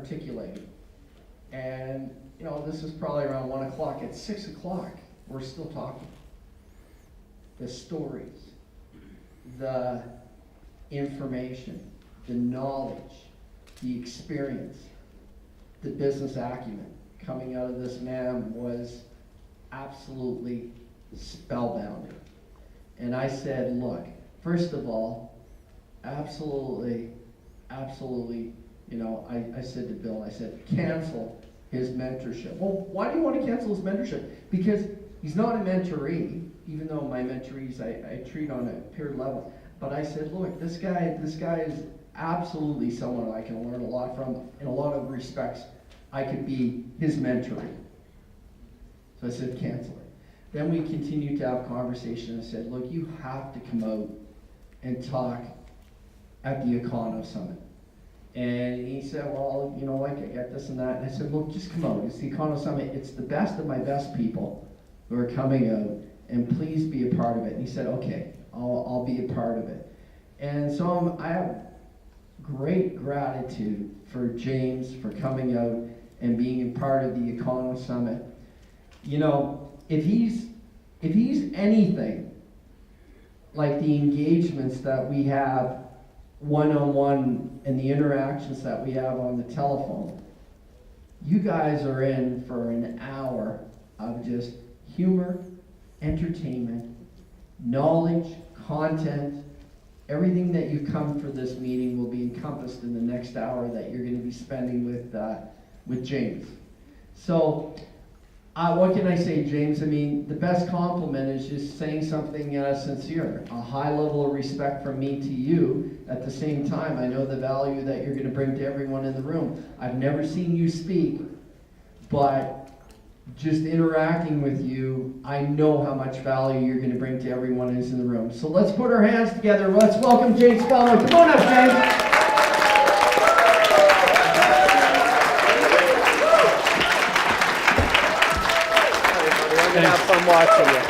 articulating. And, you know, this is probably around 1 o'clock. At 6 o'clock, we're still talking. The stories, the information, the knowledge, the experience, the business acumen coming out of this man was absolutely spellbounding. And I said, look, first of all, absolutely, you know, I said to Bill, I said, cancel his mentorship. Well, why do you want to cancel his mentorship? Because he's not a mentoree, even though my mentorees I treat on a peer level. But I said, look, this guy is absolutely someone I can learn a lot from. In a lot of respects, I could be his mentoree. So I said, cancel it. Then we continued to have conversation. I said, look, you have to come out and talk at the Econo Summit. And he said, well, you know, like I get this and that. And I said, look, just come out. It's the Econo Summit. It's the best of my best people who are coming out, and please be a part of it. And he said, okay, I'll be a part of it. And so I have great gratitude for James for coming out and being a part of the Econo Summit. You know, if he's anything like the engagements that we have one-on-one and the interactions that we have on the telephone, you guys are in for an hour of just humor, entertainment, knowledge, content. Everything that you come for this meeting will be encompassed in the next hour that you're going to be spending with James. So, what can I say, James? I mean, the best compliment is just saying something sincere. A high level of respect from me to you. At the same time, I know the value that you're going to bring to everyone in the room. I've never seen you speak, but just interacting with you, I know how much value you're going to bring to everyone who's in the room. So let's put our hands together. Let's welcome James Spellman. Come on up, James. I'm going to have fun watching you.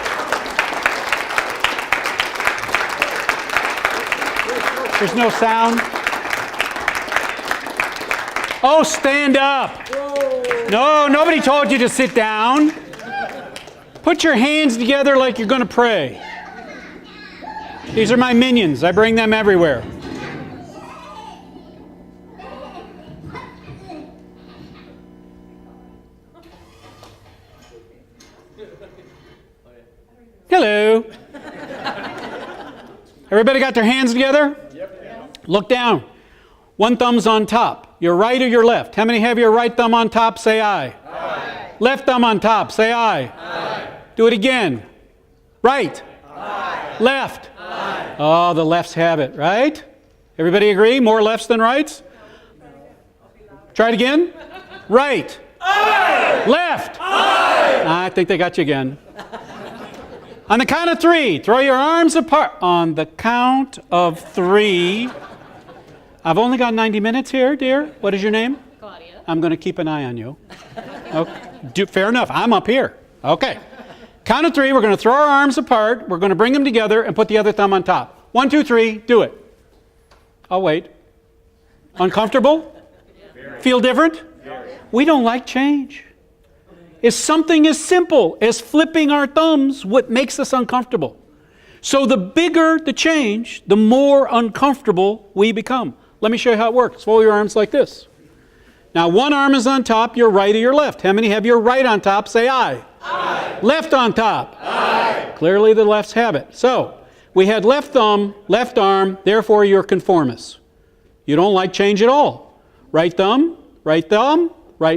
There's no sound. Oh, stand up. No, nobody told you to sit down. Put your hands together like you're going to pray. These are my minions. I bring them everywhere. Hello. Everybody got their hands together? Yep. Look down. One thumb's on top. Your right or your left? How many have your right thumb on top? Say aye. Aye. Left thumb on top. Say aye. Aye. Do it again. Right. Aye. Left. Aye. Oh, the lefts have it, right? Everybody agree? More lefts than rights? Try it again. Right. Aye. Left. Aye. I think they got you again. On the count of three, throw your arms apart. On the count of three. I've only got 90 minutes here, dear. What is your name? Claudia. I'm going to keep an eye on you. Okay. Fair enough. I'm up here. Okay. Count of three. We're going to throw our arms apart. We're going to bring them together and put the other thumb on top. 1, 2, 3. Do it. I'll wait. Uncomfortable? Feel different? We don't like change. Is something as simple as flipping our thumbs what makes us uncomfortable. So the bigger the change, the more uncomfortable we become. Let me show you how it works. Fold your arms like this. Now one arm is on top, your right or your left. How many have your right on top? Say aye. Aye. Left on top. Aye. Clearly the lefts have it. So we had left thumb, left arm, therefore you're conformist. You don't like change at all. Right thumb, right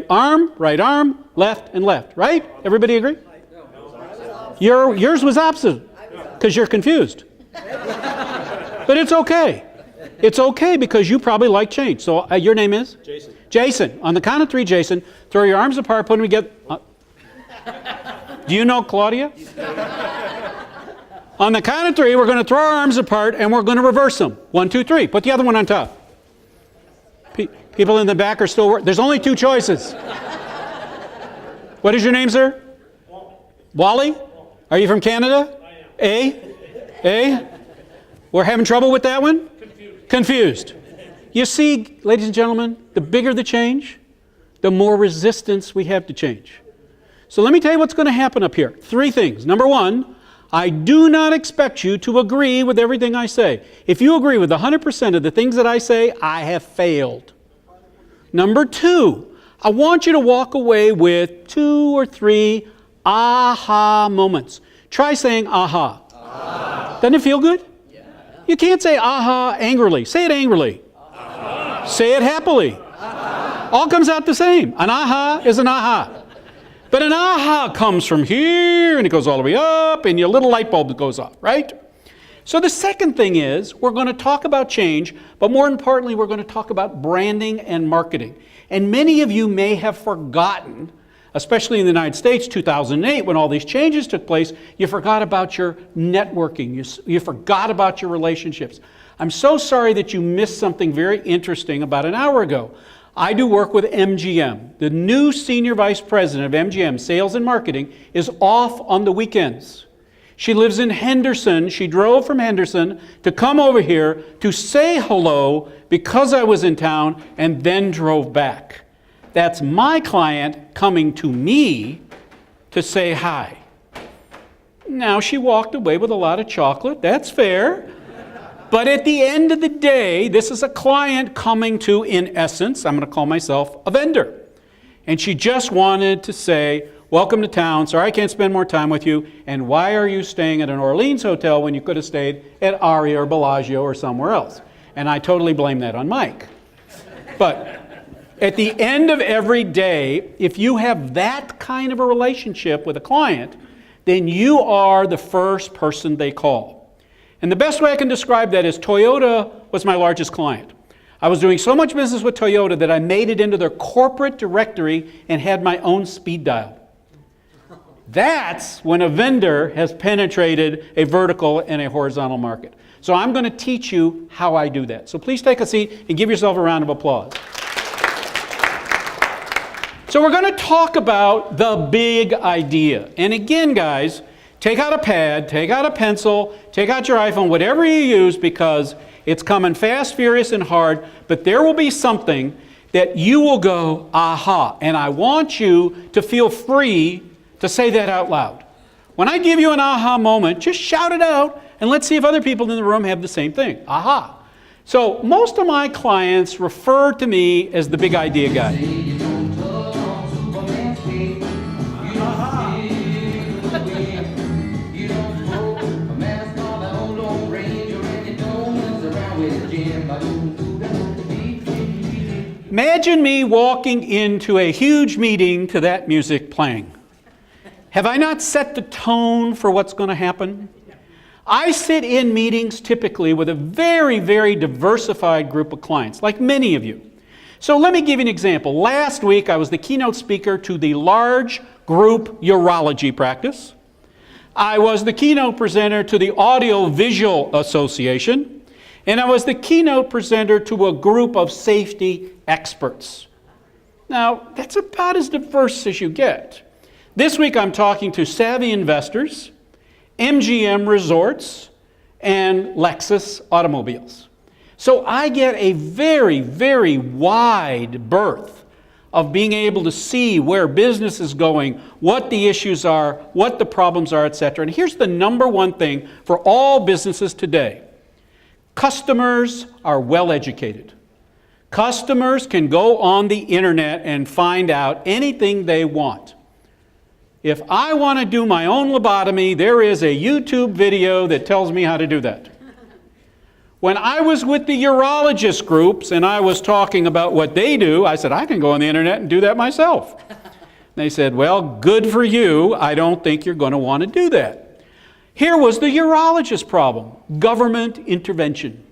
arm, left and left. Right? Everybody agree? Yours was opposite because you're confused. But it's okay. It's okay because you probably like change. So your name is? Jason. Jason. On the count of three, Jason, throw your arms apart, put them together. Do you know Claudia? On the count of three, we're going to throw our arms apart and we're going to reverse them. 1, 2, 3. Put the other one on top. People in the back are still working. There's only two choices. What is your name, sir? Wally? Are you from Canada? I am. A? We're having trouble with that one? Confused. You see, ladies and gentlemen, the bigger the change, the more resistance we have to change. So let me tell you what's going to happen up here. 3 things. Number 1, I do not expect you to agree with everything I say. If you agree with 100% of the things that I say, I have failed. Number 2, I want you to walk away with 2 or 3 aha moments. Try saying aha. Aha. Doesn't it feel good? Yeah. You can't say aha angrily. Say it angrily. Aha. Say it happily. Aha. All comes out the same. An aha is an aha. But an aha comes from here, and it goes all the way up, and your little light bulb goes off, right? So the second thing is, we're going to talk about change, but more importantly, we're going to talk about branding and marketing. And many of you may have forgotten, especially in the United States, 2008, when all these changes took place, you forgot about your networking. You forgot about your relationships. I'm so sorry that you missed something very interesting about an hour ago. I do work with MGM. The new Senior Vice President of MGM, Sales and Marketing, is off on the weekends. She lives in Henderson. She drove from Henderson to come over here to say hello because I was in town and then drove back. That's my client coming to me to say hi. Now, she walked away with a lot of chocolate. That's fair. But at the end of the day, this is a client coming to, in essence, I'm going to call myself a vendor. And she just wanted to say, welcome to town. Sorry I can't spend more time with you. And why are you staying at an Orleans hotel when you could have stayed at Aria or Bellagio or somewhere else? And I totally blame that on Mike. But at the end of every day, if you have that kind of a relationship with a client, then you are the first person they call. And the best way I can describe that is Toyota was my largest client. I was doing so much business with Toyota that I made it into their corporate directory and had my own speed dial. That's when a vendor has penetrated a vertical and a horizontal market. So I'm going to teach you how I do that. So please take a seat and give yourself a round of applause. So we're going to talk about the big idea. And again, guys, take out a pad, take out a pencil, take out your iPhone, whatever you use, because it's coming fast, furious, and hard, but there will be something that you will go, aha, and I want you to feel free to say that out loud. When I give you an aha moment, just shout it out, and let's see if other people in the room have the same thing, aha. So most of my clients refer to me as the big idea guy. Imagine me walking into a huge meeting to that music playing. Have I not set the tone for what's going to happen? I sit in meetings typically with a very, very diversified group of clients, like many of you. So let me give you an example. Last week I was the keynote speaker to the large group urology practice. I was the keynote presenter to the Audio Visual Association. And I was the keynote presenter to a group of safety experts. Now, that's about as diverse as you get. This week I'm talking to savvy investors, MGM Resorts, and Lexus automobiles. So I get a very, very wide berth of being able to see where business is going, what the issues are, what the problems are, etc. And here's the number one thing for all businesses today. Customers are well educated. Customers can go on the internet and find out anything they want. If I want to do my own lobotomy, there is a YouTube video that tells me how to do that. When I was with the urologist groups and I was talking about what they do, I said, I can go on the internet and do that myself. They said, well, good for you. I don't think you're going to want to do that. Here was the urologist problem, government intervention.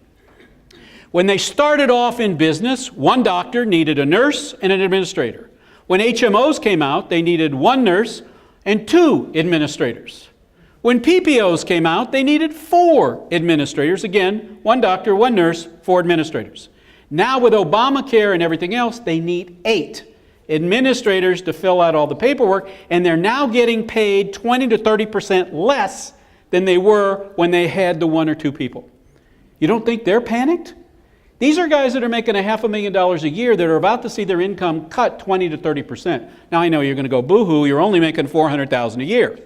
When they started off in business, one doctor needed a nurse and an administrator. When HMOs came out, they needed one nurse and 2 administrators. When PPOs came out, they needed 4 administrators. Again, 1 doctor, 1 nurse, 4 administrators. Now with Obamacare and everything else, they need 8 administrators to fill out all the paperwork, and they're now getting paid 20 to 30% less than they were when they had the 1 or 2 people. You don't think they're panicked? These are guys that are making $500,000 a year that are about to see their income cut 20 to 30%. Now I know you're going to go boo-hoo, you're only making $400,000 a year.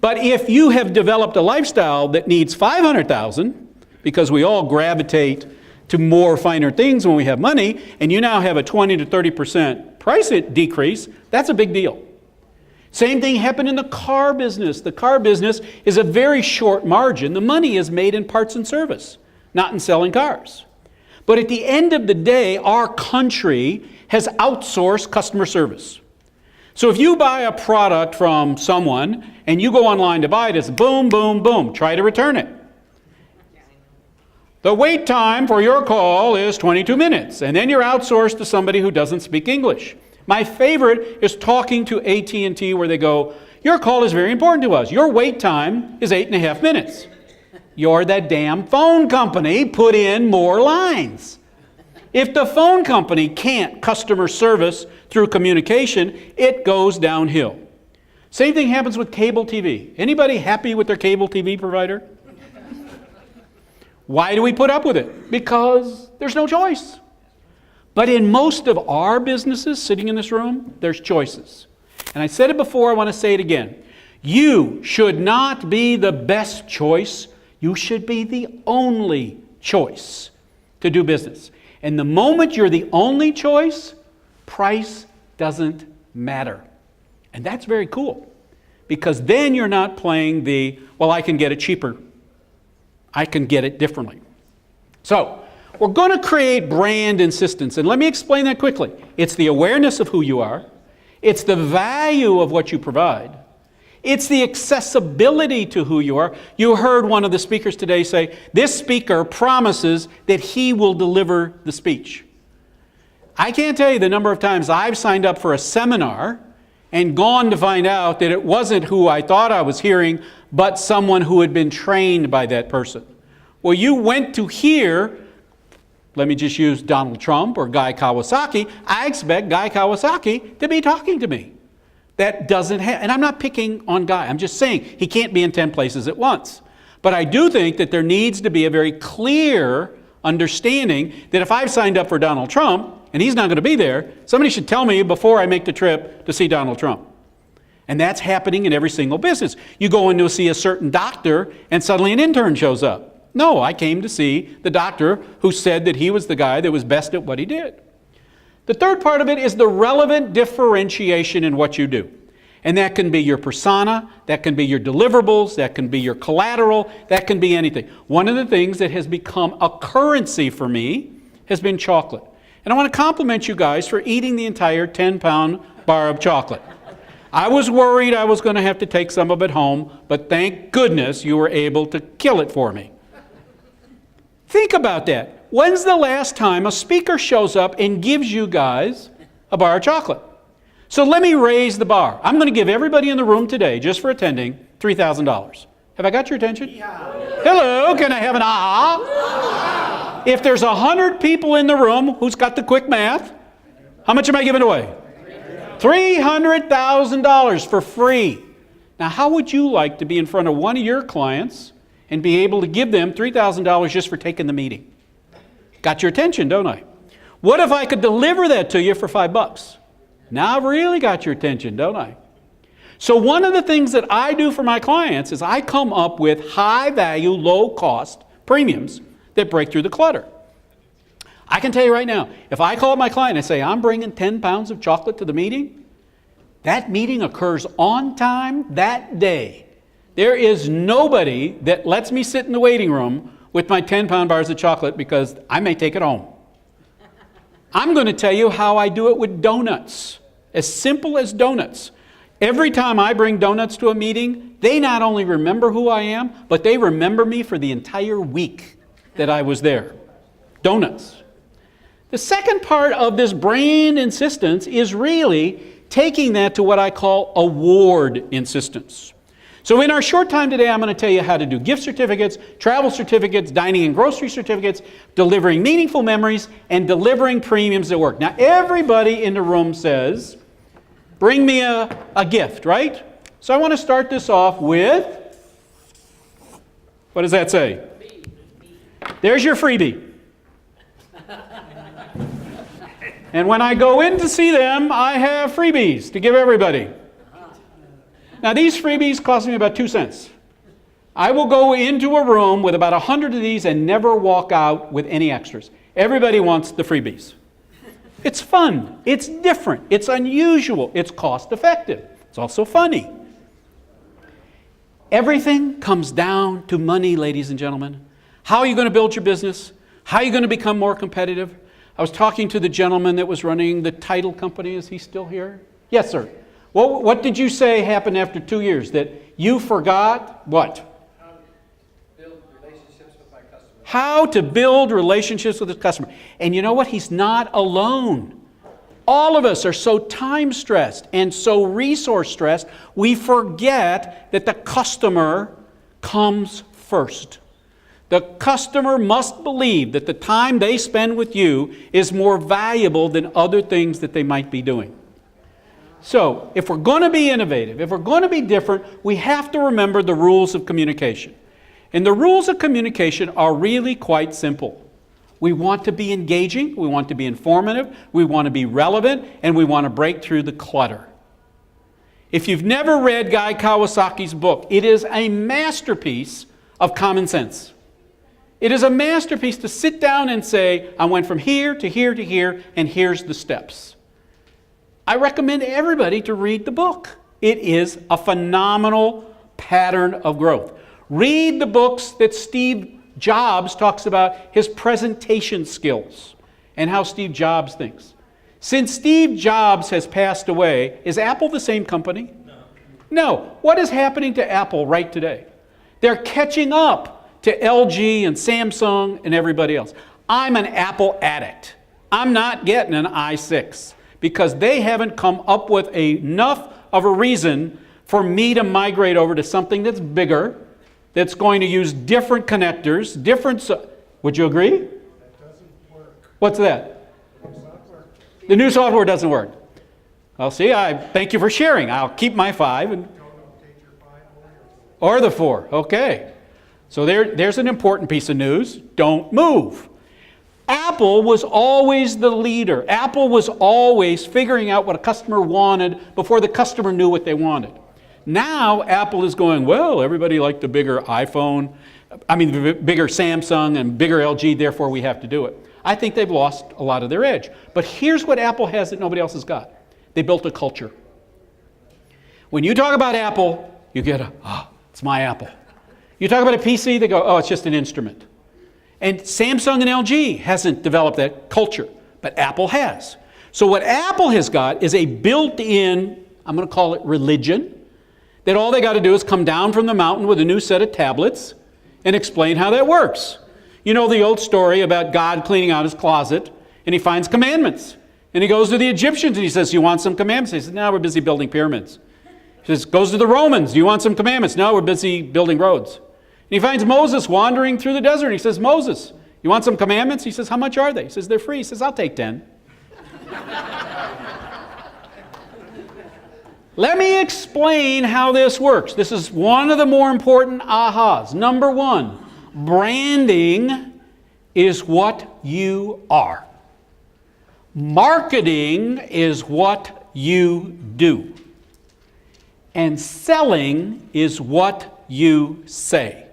But if you have developed a lifestyle that needs $500,000, because we all gravitate to more finer things when we have money, and you now have a 20 to 30% price decrease, that's a big deal. Same thing happened in the car business. The car business is a very short margin. The money is made in parts and service, not in selling cars. But at the end of the day, our country has outsourced customer service. So if you buy a product from someone and you go online to buy it, it's boom, boom, boom. Try to return it. The wait time for your call is 22 minutes, and then you're outsourced to somebody who doesn't speak English. My favorite is talking to AT&T where they go, your call is very important to us. Your wait time is 8.5 minutes. You're that damn phone company, put in more lines. If the phone company can't customer service through communication, it goes downhill. Same thing happens with cable TV. Anybody happy with their cable TV provider? Why do we put up with it? Because there's no choice. But in most of our businesses sitting in this room, there's choices. And I said it before, I want to say it again. You should not be the best choice. You should be the only choice to do business. And the moment you're the only choice, price doesn't matter. And that's very cool. Because then you're not playing the, well, I can get it cheaper. I can get it differently. So, we're going to create brand insistence. And let me explain that quickly. It's the awareness of who you are. It's the value of what you provide. It's the accessibility to who you are. You heard one of the speakers today say, this speaker promises that he will deliver the speech. I can't tell you the number of times I've signed up for a seminar and gone to find out that it wasn't who I thought I was hearing, but someone who had been trained by that person. Well, you went to hear, let me just use Donald Trump or Guy Kawasaki. I expect Guy Kawasaki to be talking to me. That doesn't happen. And I'm not picking on Guy. I'm just saying he can't be in 10 places at once. But I do think that there needs to be a very clear understanding that if I've signed up for Donald Trump and he's not going to be there, somebody should tell me before I make the trip to see Donald Trump. And that's happening in every single business. You go in to see a certain doctor and suddenly an intern shows up. No, I came to see the doctor who said that he was the guy that was best at what he did. The third part of it is the relevant differentiation in what you do. And that can be your persona, that can be your deliverables, that can be your collateral, that can be anything. One of the things that has become a currency for me has been chocolate. And I want to compliment you guys for eating the entire 10-pound bar of chocolate. I was worried I was going to have to take some of it home, but thank goodness you were able to kill it for me. Think about that. When's the last time a speaker shows up and gives you guys a bar of chocolate? So let me raise the bar. I'm going to give everybody in the room today, just for attending, $3,000. Have I got your attention? Yeah. Hello, can I have an ah? If there's 100 people in the room, who's got the quick math? How much am I giving away? $300,000 for free. Now, how would you like to be in front of one of your clients and be able to give them $3,000 just for taking the meeting? Got your attention, don't I? What if I could deliver that to you for $5? Now I've really got your attention, don't I? So one of the things that I do for my clients is I come up with high value, low cost premiums that break through the clutter. I can tell you right now, if I call my client and say, I'm bringing 10 pounds of chocolate to the meeting, that meeting occurs on time that day. There is nobody that lets me sit in the waiting room with my 10-pound bars of chocolate because I may take it home. I'm going to tell you how I do it with donuts. As simple as donuts. Every time I bring donuts to a meeting, they not only remember who I am, but they remember me for the entire week that I was there. Donuts. The second part of this brand insistence is really taking that to what I call award insistence. So in our short time today, I'm going to tell you how to do gift certificates, travel certificates, dining and grocery certificates, delivering meaningful memories, and delivering premiums at work. Now, everybody in the room says, bring me a gift, right? So I want to start this off with, what does that say? There's your freebie. And when I go in to see them, I have freebies to give everybody. Now, these freebies cost me about 2 cents. I will go into a room with about 100 of these and never walk out with any extras. Everybody wants the freebies. It's fun. It's different. It's unusual. It's cost effective. It's also funny. Everything comes down to money, ladies and gentlemen. How are you going to build your business? How are you going to become more competitive? I was talking to the gentleman that was running the title company. Is he still here? Yes, sir. What did you say happened after 2 years? That you forgot what? How to build relationships with the customer. And you know what? He's not alone. All of us are so time stressed and so resource stressed, we forget that the customer comes first. The customer must believe that the time they spend with you is more valuable than other things that they might be doing. So, if we're going to be innovative, if we're going to be different, we have to remember the rules of communication. And the rules of communication are really quite simple. We want to be engaging, we want to be informative, we want to be relevant, and we want to break through the clutter. If you've never read Guy Kawasaki's book, it is a masterpiece of common sense. It is a masterpiece to sit down and say, I went from here to here to here, and here's the steps. I recommend everybody to read the book. It is a phenomenal pattern of growth. Read the books that Steve Jobs talks about his presentation skills and how Steve Jobs thinks. Since Steve Jobs has passed away, is Apple the same company? No. What is happening to Apple right today? They're catching up to LG and Samsung and everybody else. I'm an Apple addict. I'm not getting an i6 because they haven't come up with enough of a reason for me to migrate over to something that's bigger, that's going to use different connectors, would you agree? That doesn't work. What's that? It's not work. The new software doesn't work. Well, see, I thank you for sharing. I'll keep my 5 and Don't update your 5 or your 4. or the 4. Okay. So there's an important piece of news. Don't move. Apple was always the leader. Apple was always figuring out what a customer wanted before the customer knew what they wanted. Now Apple is going, well, everybody liked the bigger iPhone, the bigger Samsung and bigger LG, therefore we have to do it. I think they've lost a lot of their edge. But here's what Apple has that nobody else has got. They built a culture. When you talk about Apple, you get it's my Apple. You talk about a PC, they go, oh, it's just an instrument. And Samsung and LG hasn't developed that culture, but Apple has. So what Apple has got is a built-in, I'm going to call it religion, that all they got to do is come down from the mountain with a new set of tablets and explain how that works. You know the old story about God cleaning out his closet, and he finds commandments. And he goes to the Egyptians and he says, you want some commandments? He says, no, we're busy building pyramids. He says, goes to the Romans, do you want some commandments? No, we're busy building roads. And he finds Moses wandering through the desert. He says, Moses, you want some commandments? He says, how much are they? He says, they're free. He says, I'll take 10. Let me explain how this works. This is one of the more important ahas. Number 1, branding is what you are. Marketing is what you do. And selling is what you say.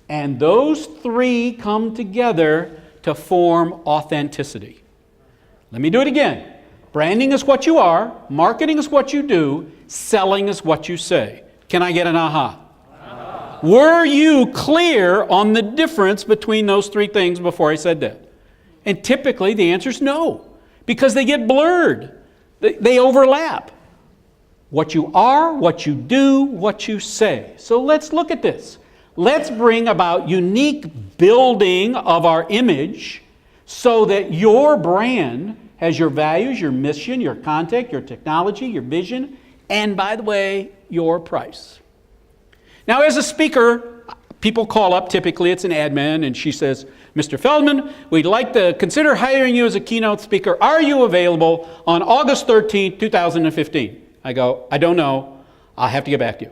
And those 3 come together to form authenticity. Let me do it again. Branding is what you are, marketing is what you do, selling is what you say. Can I get an aha? Were you clear on the difference between those 3 things before I said that? And typically the answer is no, because they get blurred. They overlap. What you are, what you do, what you say. So let's look at this. Let's bring about unique building of our image so that your brand has your values, your mission, your content, your technology, your vision, and by the way, your price. Now, as a speaker, people call up, typically it's an admin, and she says, Mr. Feldman, we'd like to consider hiring you as a keynote speaker. Are you available on August 13th, 2015? I go, I don't know. I'll have to get back to you.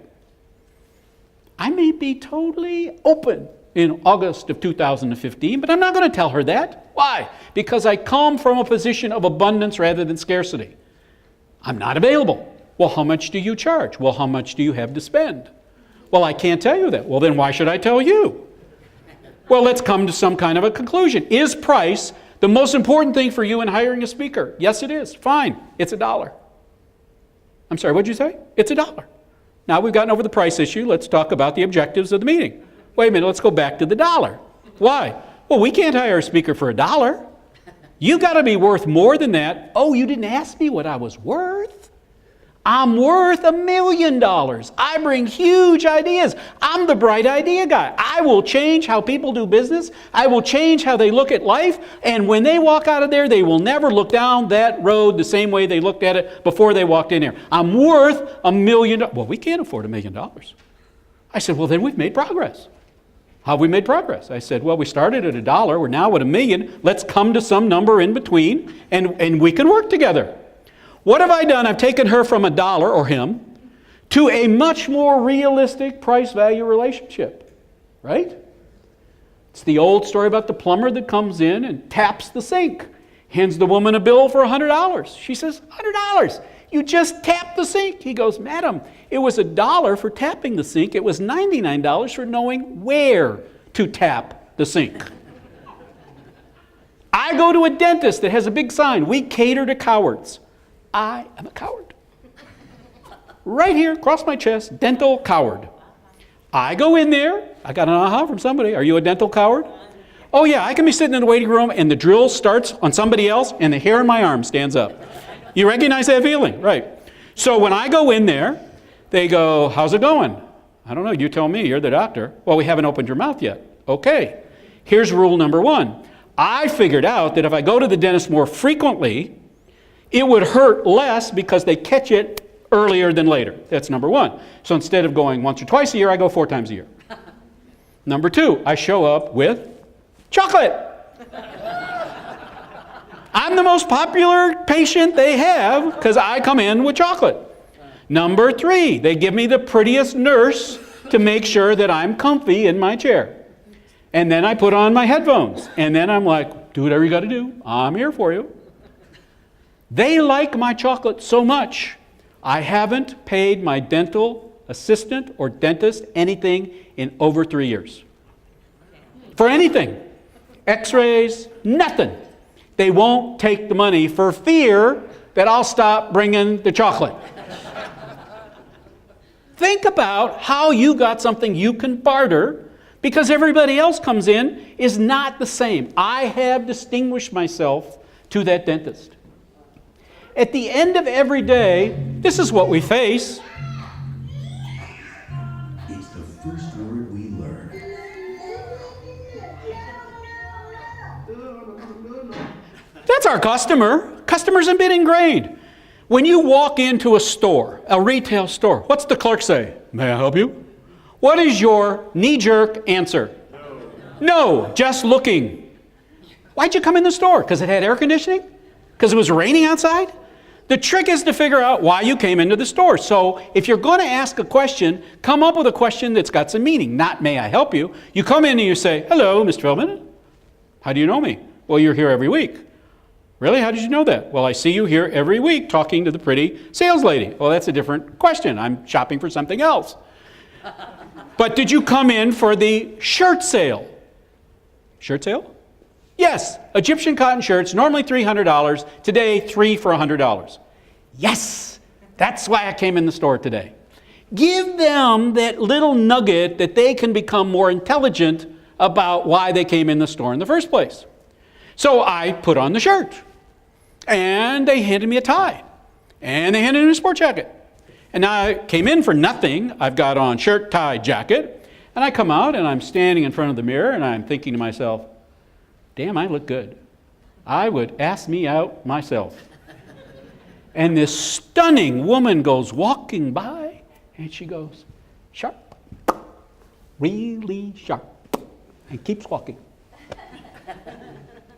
I may be totally open in August of 2015, but I'm not going to tell her that. Why? Because I come from a position of abundance rather than scarcity. I'm not available. Well, how much do you charge? Well, how much do you have to spend? Well, I can't tell you that. Well, then why should I tell you? Well, let's come to some kind of a conclusion. Is price the most important thing for you in hiring a speaker? Yes, it is. Fine. It's $1. I'm sorry, what'd you say? It's $1. Now we've gotten over the price issue. Let's talk about the objectives of the meeting. Wait a minute, let's go back to the dollar. Why? Well, we can't hire a speaker for $1. You got to be worth more than that. Oh, you didn't ask me what I was worth? I'm worth $1 million. I bring huge ideas. I'm the bright idea guy. I will change how people do business. I will change how they look at life. And when they walk out of there, they will never look down that road the same way they looked at it before they walked in here. I'm worth $1 million. Well, we can't afford $1 million. I said, well, then we've made progress. How have we made progress? I said, well, we started at $1. We're now at $1 million. Let's come to some number in between, and we can work together. What have I done? I've taken her from $1, or him, to a much more realistic price-value relationship, right? It's the old story about the plumber that comes in and taps the sink, hands the woman a bill for $100. She says, $100? You just tapped the sink. He goes, madam, it was $1 for tapping the sink. It was $99 for knowing where to tap the sink. I go to a dentist that has a big sign, we cater to cowards. I am a coward. Right here, across my chest, dental coward. I go in there, I got an aha from somebody. Are you a dental coward? Oh yeah, I can be sitting in the waiting room and the drill starts on somebody else and the hair on my arm stands up. You recognize that feeling? Right. So when I go in there, they go, how's it going? I don't know, you tell me, you're the doctor. Well, we haven't opened your mouth yet. Okay, here's rule number 1. I figured out that if I go to the dentist more frequently, it would hurt less because they catch it earlier than later. That's number 1. So instead of going once or twice a year, I go 4 times a year. Number 2, I show up with chocolate. I'm the most popular patient they have because I come in with chocolate. Number 3, they give me the prettiest nurse to make sure that I'm comfy in my chair. And then I put on my headphones. And then I'm like, do whatever you got to do. I'm here for you. They like my chocolate so much, I haven't paid my dental assistant or dentist anything in over 3 years. For anything. X-rays, nothing. They won't take the money for fear that I'll stop bringing the chocolate. Think about how you got something you can barter because everybody else comes in is not the same. I have distinguished myself to that dentist. At the end of every day, this is what we face. It's the first word we learn. That's our customer. Customers have been ingrained. When you walk into a store, a retail store, what's the clerk say? May I help you? What is your knee-jerk answer? No, just looking. Why'd you come in the store? Because it had air conditioning? Because it was raining outside? The trick is to figure out why you came into the store. So if you're going to ask a question, come up with a question that's got some meaning, not may I help you. You come in and you say, hello, Mr. Feldman. How do you know me? Well, you're here every week. Really? How did you know that? Well, I see you here every week talking to the pretty sales lady. Well, that's a different question. I'm shopping for something else. But did you come in for the shirt sale? Shirt sale? Yes, Egyptian cotton shirts, normally $300, today 3 for $100. Yes, that's why I came in the store today. Give them that little nugget that they can become more intelligent about why they came in the store in the first place. So I put on the shirt, and they handed me a tie, and they handed me a sport jacket. And now I came in for nothing. I've got on shirt, tie, jacket, and I come out, and I'm standing in front of the mirror, and I'm thinking to myself, damn, I look good. I would ask me out myself. And this stunning woman goes walking by, and she goes, sharp, really sharp, and keeps walking.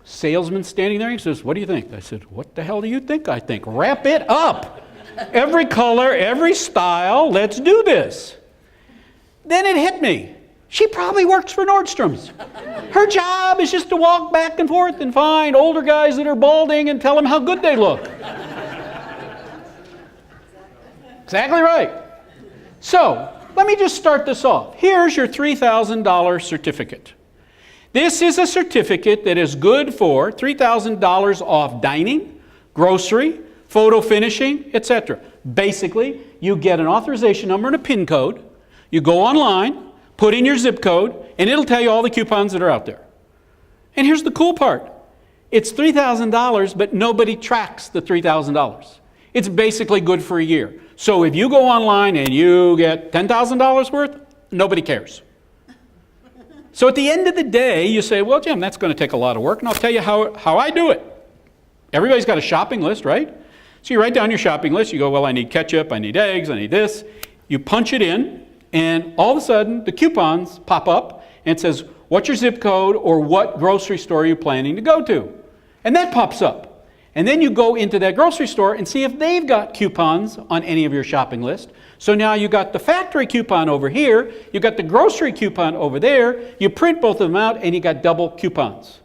Salesman standing there, he says, what do you think? I said, what the hell do you think I think? Wrap it up. Every color, every style, let's do this. Then it hit me. She probably works for Nordstrom's. Her job is just to walk back and forth and find older guys that are balding and tell them how good they look. Exactly right. So, let me just start this off. Here's your $3,000 certificate. This is a certificate that is good for $3,000 off dining, grocery, photo finishing, etc. Basically, you get an authorization number and a PIN code. You go online, put in your zip code, and it'll tell you all the coupons that are out there. And here's the cool part. It's $3,000, but nobody tracks the $3,000. It's basically good for a year. So if you go online and you get $10,000 worth, nobody cares. So at the end of the day, you say, well, Jim, that's going to take a lot of work, and I'll tell you how I do it. Everybody's got a shopping list, right? So you write down your shopping list. You go, well, I need ketchup, I need eggs, I need this. You punch it in, and all of a sudden, the coupons pop up, and it says, what's your zip code or what grocery store are you planning to go to? And that pops up. And then you go into that grocery store and see if they've got coupons on any of your shopping list. So now you got the factory coupon over here, you got the grocery coupon over there, you print both of them out, and you got double coupons.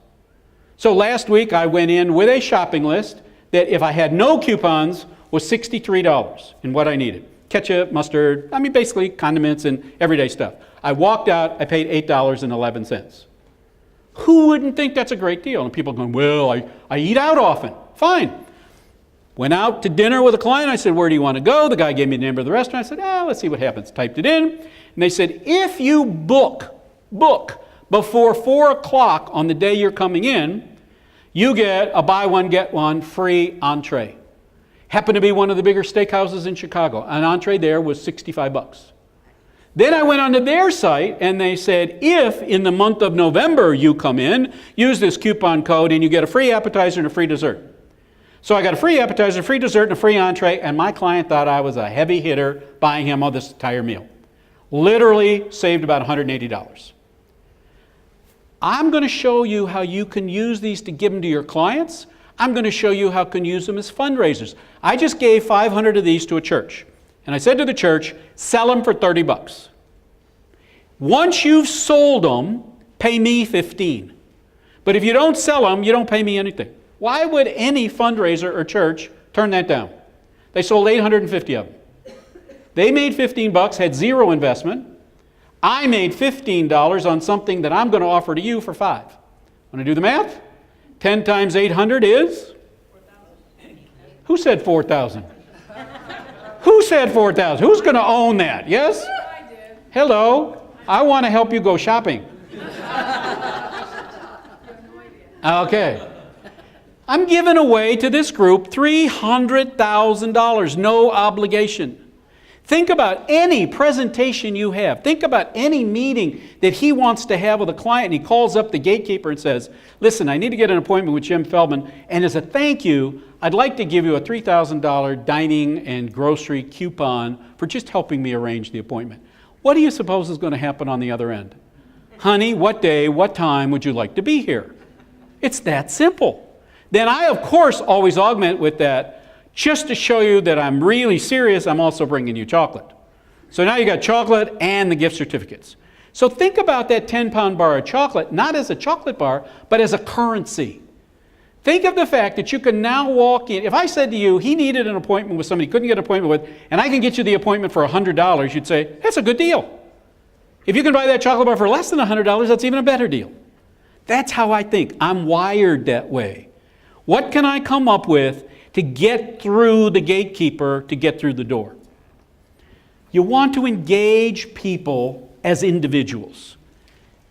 So last week I went in with a shopping list that if I had no coupons was $63 in what I needed. Ketchup, mustard, I mean basically condiments and everyday stuff. I walked out, I paid $8.11. Who wouldn't think that's a great deal? And people are going, well, I eat out often. Fine. Went out to dinner with a client. I said, where do you want to go? The guy gave me the name of the restaurant. I said, let's see what happens. Typed it in. And they said, if you book before 4 o'clock on the day you're coming in, you get a buy one, get one free entree. Happened to be one of the bigger steakhouses in Chicago. An entree there was $65. Then I went onto their site and they said, if in the month of November you come in, use this coupon code and you get a free appetizer and a free dessert. So I got a free appetizer, a free dessert, and a free entree, and my client thought I was a heavy hitter buying him all this entire meal. Literally saved about $180. I'm going to show you how you can use these to give them to your clients. I'm going to show you how you can use them as fundraisers. I just gave 500 of these to a church. And I said to the church, sell them for $30. Once you've sold them, pay me $15. But if you don't sell them, you don't pay me anything. Why would any fundraiser or church turn that down? They sold 850 of them. They made $15, had zero investment. I made $15 on something that I'm going to offer to you for $5. Want to do the math? 10 times 800 is? 4,000. Who said 4,000? Who said 4,000? Who's going to own that? Yes? I did. Hello. I want to help you go shopping. Okay. I'm giving away to this group $300,000, no obligation. Think about any presentation you have. Think about any meeting that he wants to have with a client, and he calls up the gatekeeper and says, listen, I need to get an appointment with Jim Feldman, and as a thank you, I'd like to give you a $3,000 dining and grocery coupon for just helping me arrange the appointment. What do you suppose is going to happen on the other end? Honey, what day, what time would you like to be here? It's that simple. Then I, of course, always augment with that. Just to show you that I'm really serious, I'm also bringing you chocolate. So now you got chocolate and the gift certificates. So think about that 10-pound bar of chocolate, not as a chocolate bar, but as a currency. Think of the fact that you can now walk in. If I said to you, he needed an appointment with somebody he couldn't get an appointment with, and I can get you the appointment for $100, you'd say, that's a good deal. If you can buy that chocolate bar for less than $100, that's even a better deal. That's how I think. I'm wired that way. What can I come up with to get through the gatekeeper, to get through the door? You want to engage people as individuals.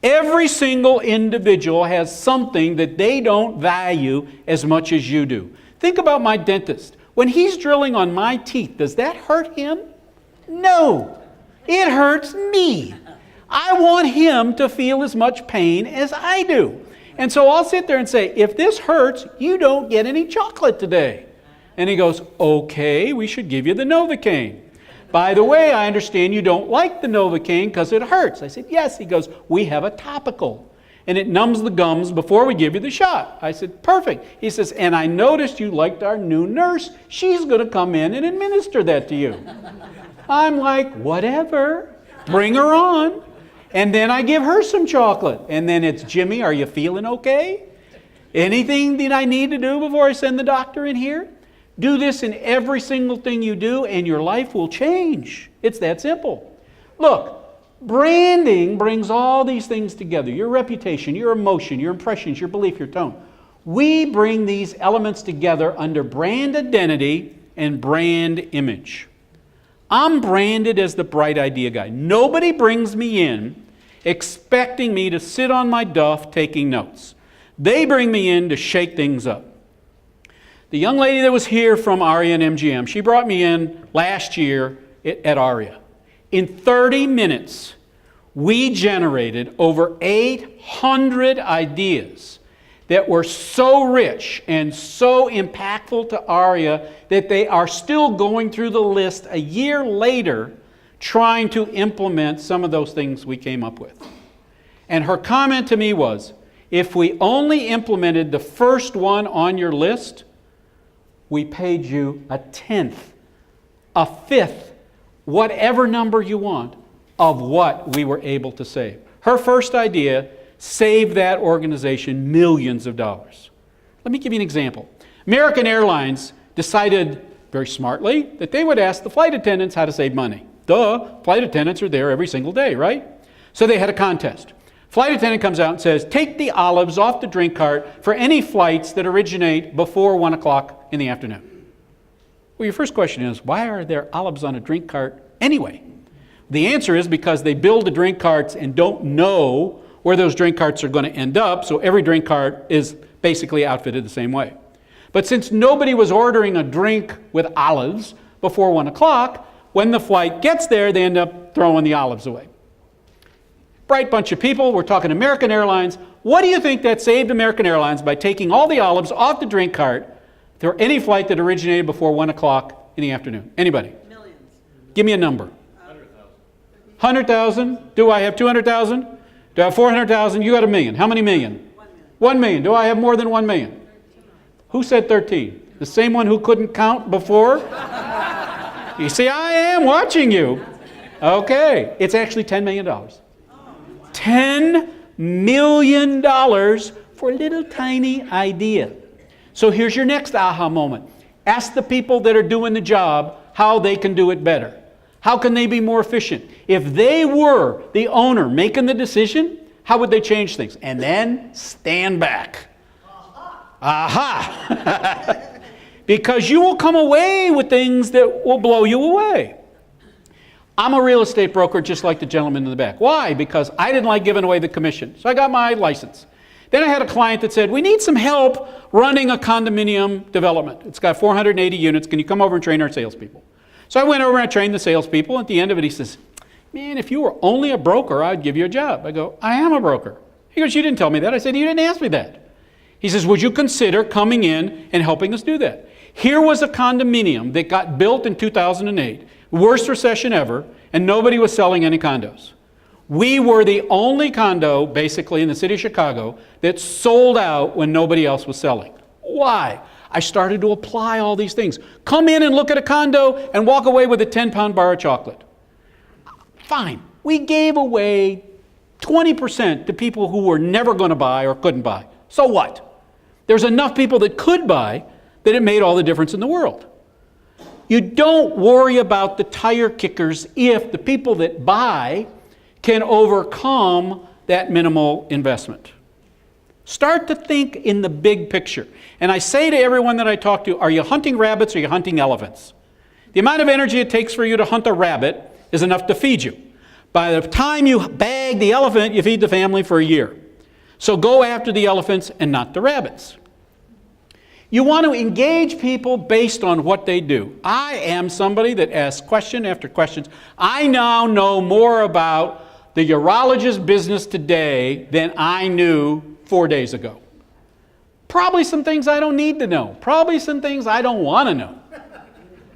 Every single individual has something that they don't value as much as you do. Think about my dentist. When he's drilling on my teeth, does that hurt him? No, it hurts me. I want him to feel as much pain as I do. And so I'll sit there and say, if this hurts, you don't get any chocolate today. And he goes, okay, we should give you the Novocaine. By the way, I understand you don't like the Novocaine because it hurts. I said, yes. He goes, we have a topical, and it numbs the gums before we give you the shot. I said, perfect. He says, and I noticed you liked our new nurse. She's going to come in and administer that to you. I'm like, whatever, bring her on. And then I give her some chocolate. And then it's, Jimmy, are you feeling okay? Anything that I need to do before I send the doctor in here? Do this in every single thing you do and your life will change. It's that simple. Look, branding brings all these things together. Your reputation, your emotion, your impressions, your belief, your tone. We bring these elements together under brand identity and brand image. I'm branded as the bright idea guy. Nobody brings me in expecting me to sit on my duff taking notes. They bring me in to shake things up. The young lady that was here from ARIA and MGM, she brought me in last year at ARIA. In 30 minutes, we generated over 800 ideas that were so rich and so impactful to ARIA that they are still going through the list a year later trying to implement some of those things we came up with. And her comment to me was, if we only implemented the first one on your list, we paid you a tenth, a fifth, whatever number you want of what we were able to save. Her first idea saved that organization millions of dollars. Let me give you an example. American Airlines decided very smartly that they would ask the flight attendants how to save money. Duh, flight attendants are there every single day, right? So they had a contest. Flight attendant comes out and says, take the olives off the drink cart for any flights that originate before 1 o'clock in the afternoon. Well, your first question is, why are there olives on a drink cart anyway? The answer is because they build the drink carts and don't know where those drink carts are going to end up, so every drink cart is basically outfitted the same way. But since nobody was ordering a drink with olives before 1 o'clock, when the flight gets there, they end up throwing the olives away. Bright bunch of people, we're talking American Airlines. What do you think that saved American Airlines by taking all the olives off the drink cart for any flight that originated before 1 o'clock in the afternoon? Anybody? Millions. Give me a number. 100,000. Do I have 200,000? Do I have 400,000? You got a million. How many million? 1 million. 1 million. Do I have more than 1 million? 13. Who said 13? The same one who couldn't count before? You see, I am watching you. Okay. It's actually $10 million. $10 million for a little tiny idea. So here's your next aha moment. Ask the people that are doing the job how they can do it better. How can they be more efficient? If they were the owner making the decision, how would they change things? And then stand back. Aha! Because you will come away with things that will blow you away. I'm a real estate broker just like the gentleman in the back. Why? Because I didn't like giving away the commission. So I got my license. Then I had a client that said, we need some help running a condominium development. It's got 480 units. Can you come over and train our salespeople? So I went over and I trained the salespeople. At the end of it, he says, man, if you were only a broker, I'd give you a job. I go, I am a broker. He goes, you didn't tell me that. I said, you didn't ask me that. He says, would you consider coming in and helping us do that? Here was a condominium that got built in 2008, worst recession ever, and nobody was selling any condos. We were the only condo, basically, in the city of Chicago that sold out when nobody else was selling. Why? I started to apply all these things. Come in and look at a condo and walk away with a 10-pound bar of chocolate. Fine. We gave away 20% to people who were never going to buy or couldn't buy. So what? There's enough people that could buy that it made all the difference in the world. You don't worry about the tire kickers if the people that buy can overcome that minimal investment. Start to think in the big picture. And I say to everyone that I talk to, are you hunting rabbits or are you hunting elephants? The amount of energy it takes for you to hunt a rabbit is enough to feed you. By the time you bag the elephant, you feed the family for a year. So go after the elephants and not the rabbits. You want to engage people based on what they do. I am somebody that asks question after questions. I now know more about the urologist business today than I knew 4 days ago. Probably some things I don't need to know. Probably some things I don't want to know.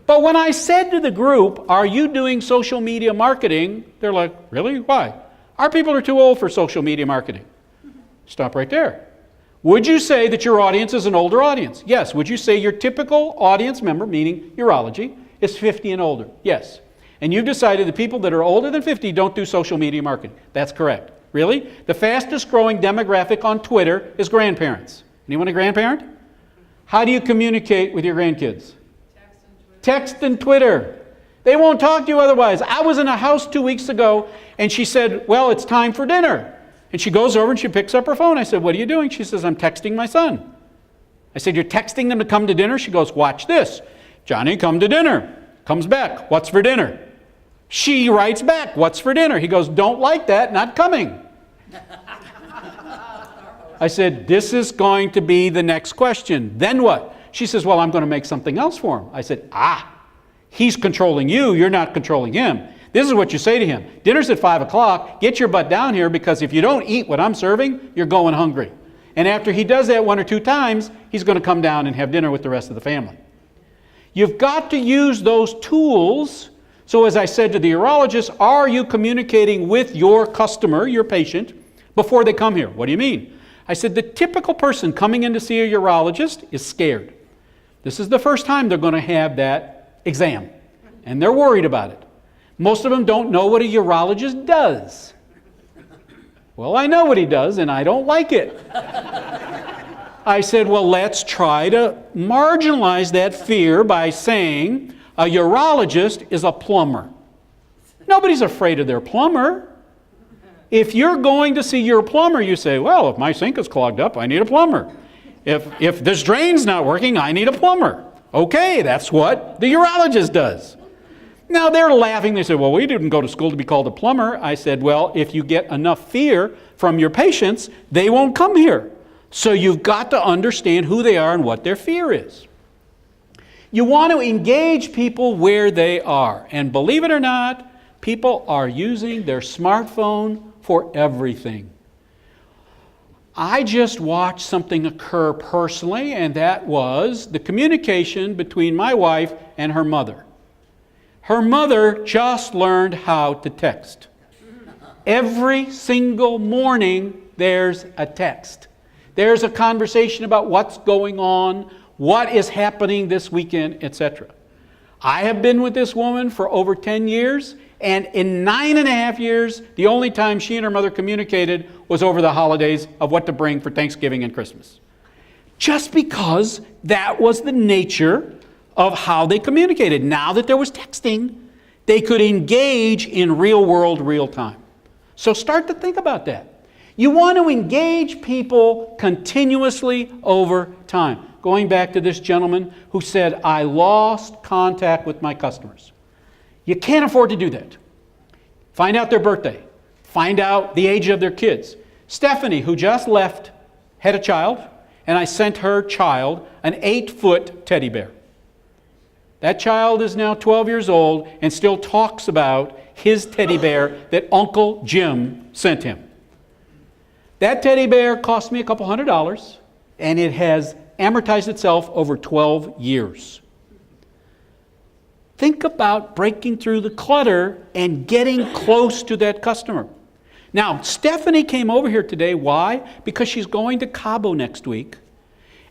But when I said to the group, are you doing social media marketing? They're like, really? Why? Our people are too old for social media marketing. Stop right there. Would you say that your audience is an older audience? Yes. Would you say your typical audience member, meaning urology, is 50 and older? Yes. And you've decided the people that are older than 50 don't do social media marketing. That's correct. Really? The fastest growing demographic on Twitter is grandparents. Anyone a grandparent? How do you communicate with your grandkids? Text and Twitter. They won't talk to you otherwise. I was in a house 2 weeks ago, and she said, well, it's time for dinner. And she goes over and she picks up her phone. I said, what are you doing? She says, I'm texting my son. I said, you're texting them to come to dinner? She goes, watch this. Johnny, come to dinner. Comes back. What's for dinner? She writes back, what's for dinner? He goes, don't like that, not coming. I said, this is going to be the next question. Then what? She says, well, I'm going to make something else for him. I said, he's controlling you. You're not controlling him. This is what you say to him. Dinner's at 5 o'clock. Get your butt down here, because if you don't eat what I'm serving, you're going hungry. And after he does that 1 or 2 times, he's going to come down and have dinner with the rest of the family. You've got to use those tools. So as I said to the urologist, are you communicating with your customer, your patient, before they come here? What do you mean? I said, the typical person coming in to see a urologist is scared. This is the first time they're going to have that exam, and they're worried about it. Most of them don't know what a urologist does. Well, I know what he does, and I don't like it. I said, well, let's try to marginalize that fear by saying a urologist is a plumber. Nobody's afraid of their plumber. If you're going to see your plumber, you say, well, if my sink is clogged up, I need a plumber. If this drain's not working, I need a plumber. Okay, that's what the urologist does. Now they're laughing. They say, well, we didn't go to school to be called a plumber. I said, well, if you get enough fear from your patients, they won't come here. So you've got to understand who they are and what their fear is. You want to engage people where they are. And believe it or not, people are using their smartphone for everything. I just watched something occur personally, and that was the communication between my wife and her mother. Her mother just learned how to text. Every single morning, there's a text. There's a conversation about what's going on, what is happening this weekend, etc. I have been with this woman for over 10 years, and in 9.5 years, the only time she and her mother communicated was over the holidays of what to bring for Thanksgiving and Christmas. Just because that was the nature of how they communicated. Now that there was texting, they could engage in real world, real time. So start to think about that. You want to engage people continuously over time. Going back to this gentleman who said, I lost contact with my customers. You can't afford to do that. Find out their birthday. Find out the age of their kids. Stephanie, who just left, had a child, and I sent her child an 8-foot teddy bear. That child is now 12 years old and still talks about his teddy bear that Uncle Jim sent him. That teddy bear cost me a couple $100, and it has amortized itself over 12 years. Think about breaking through the clutter and getting close to that customer. Now, Stephanie came over here today. Why? Because she's going to Cabo next week,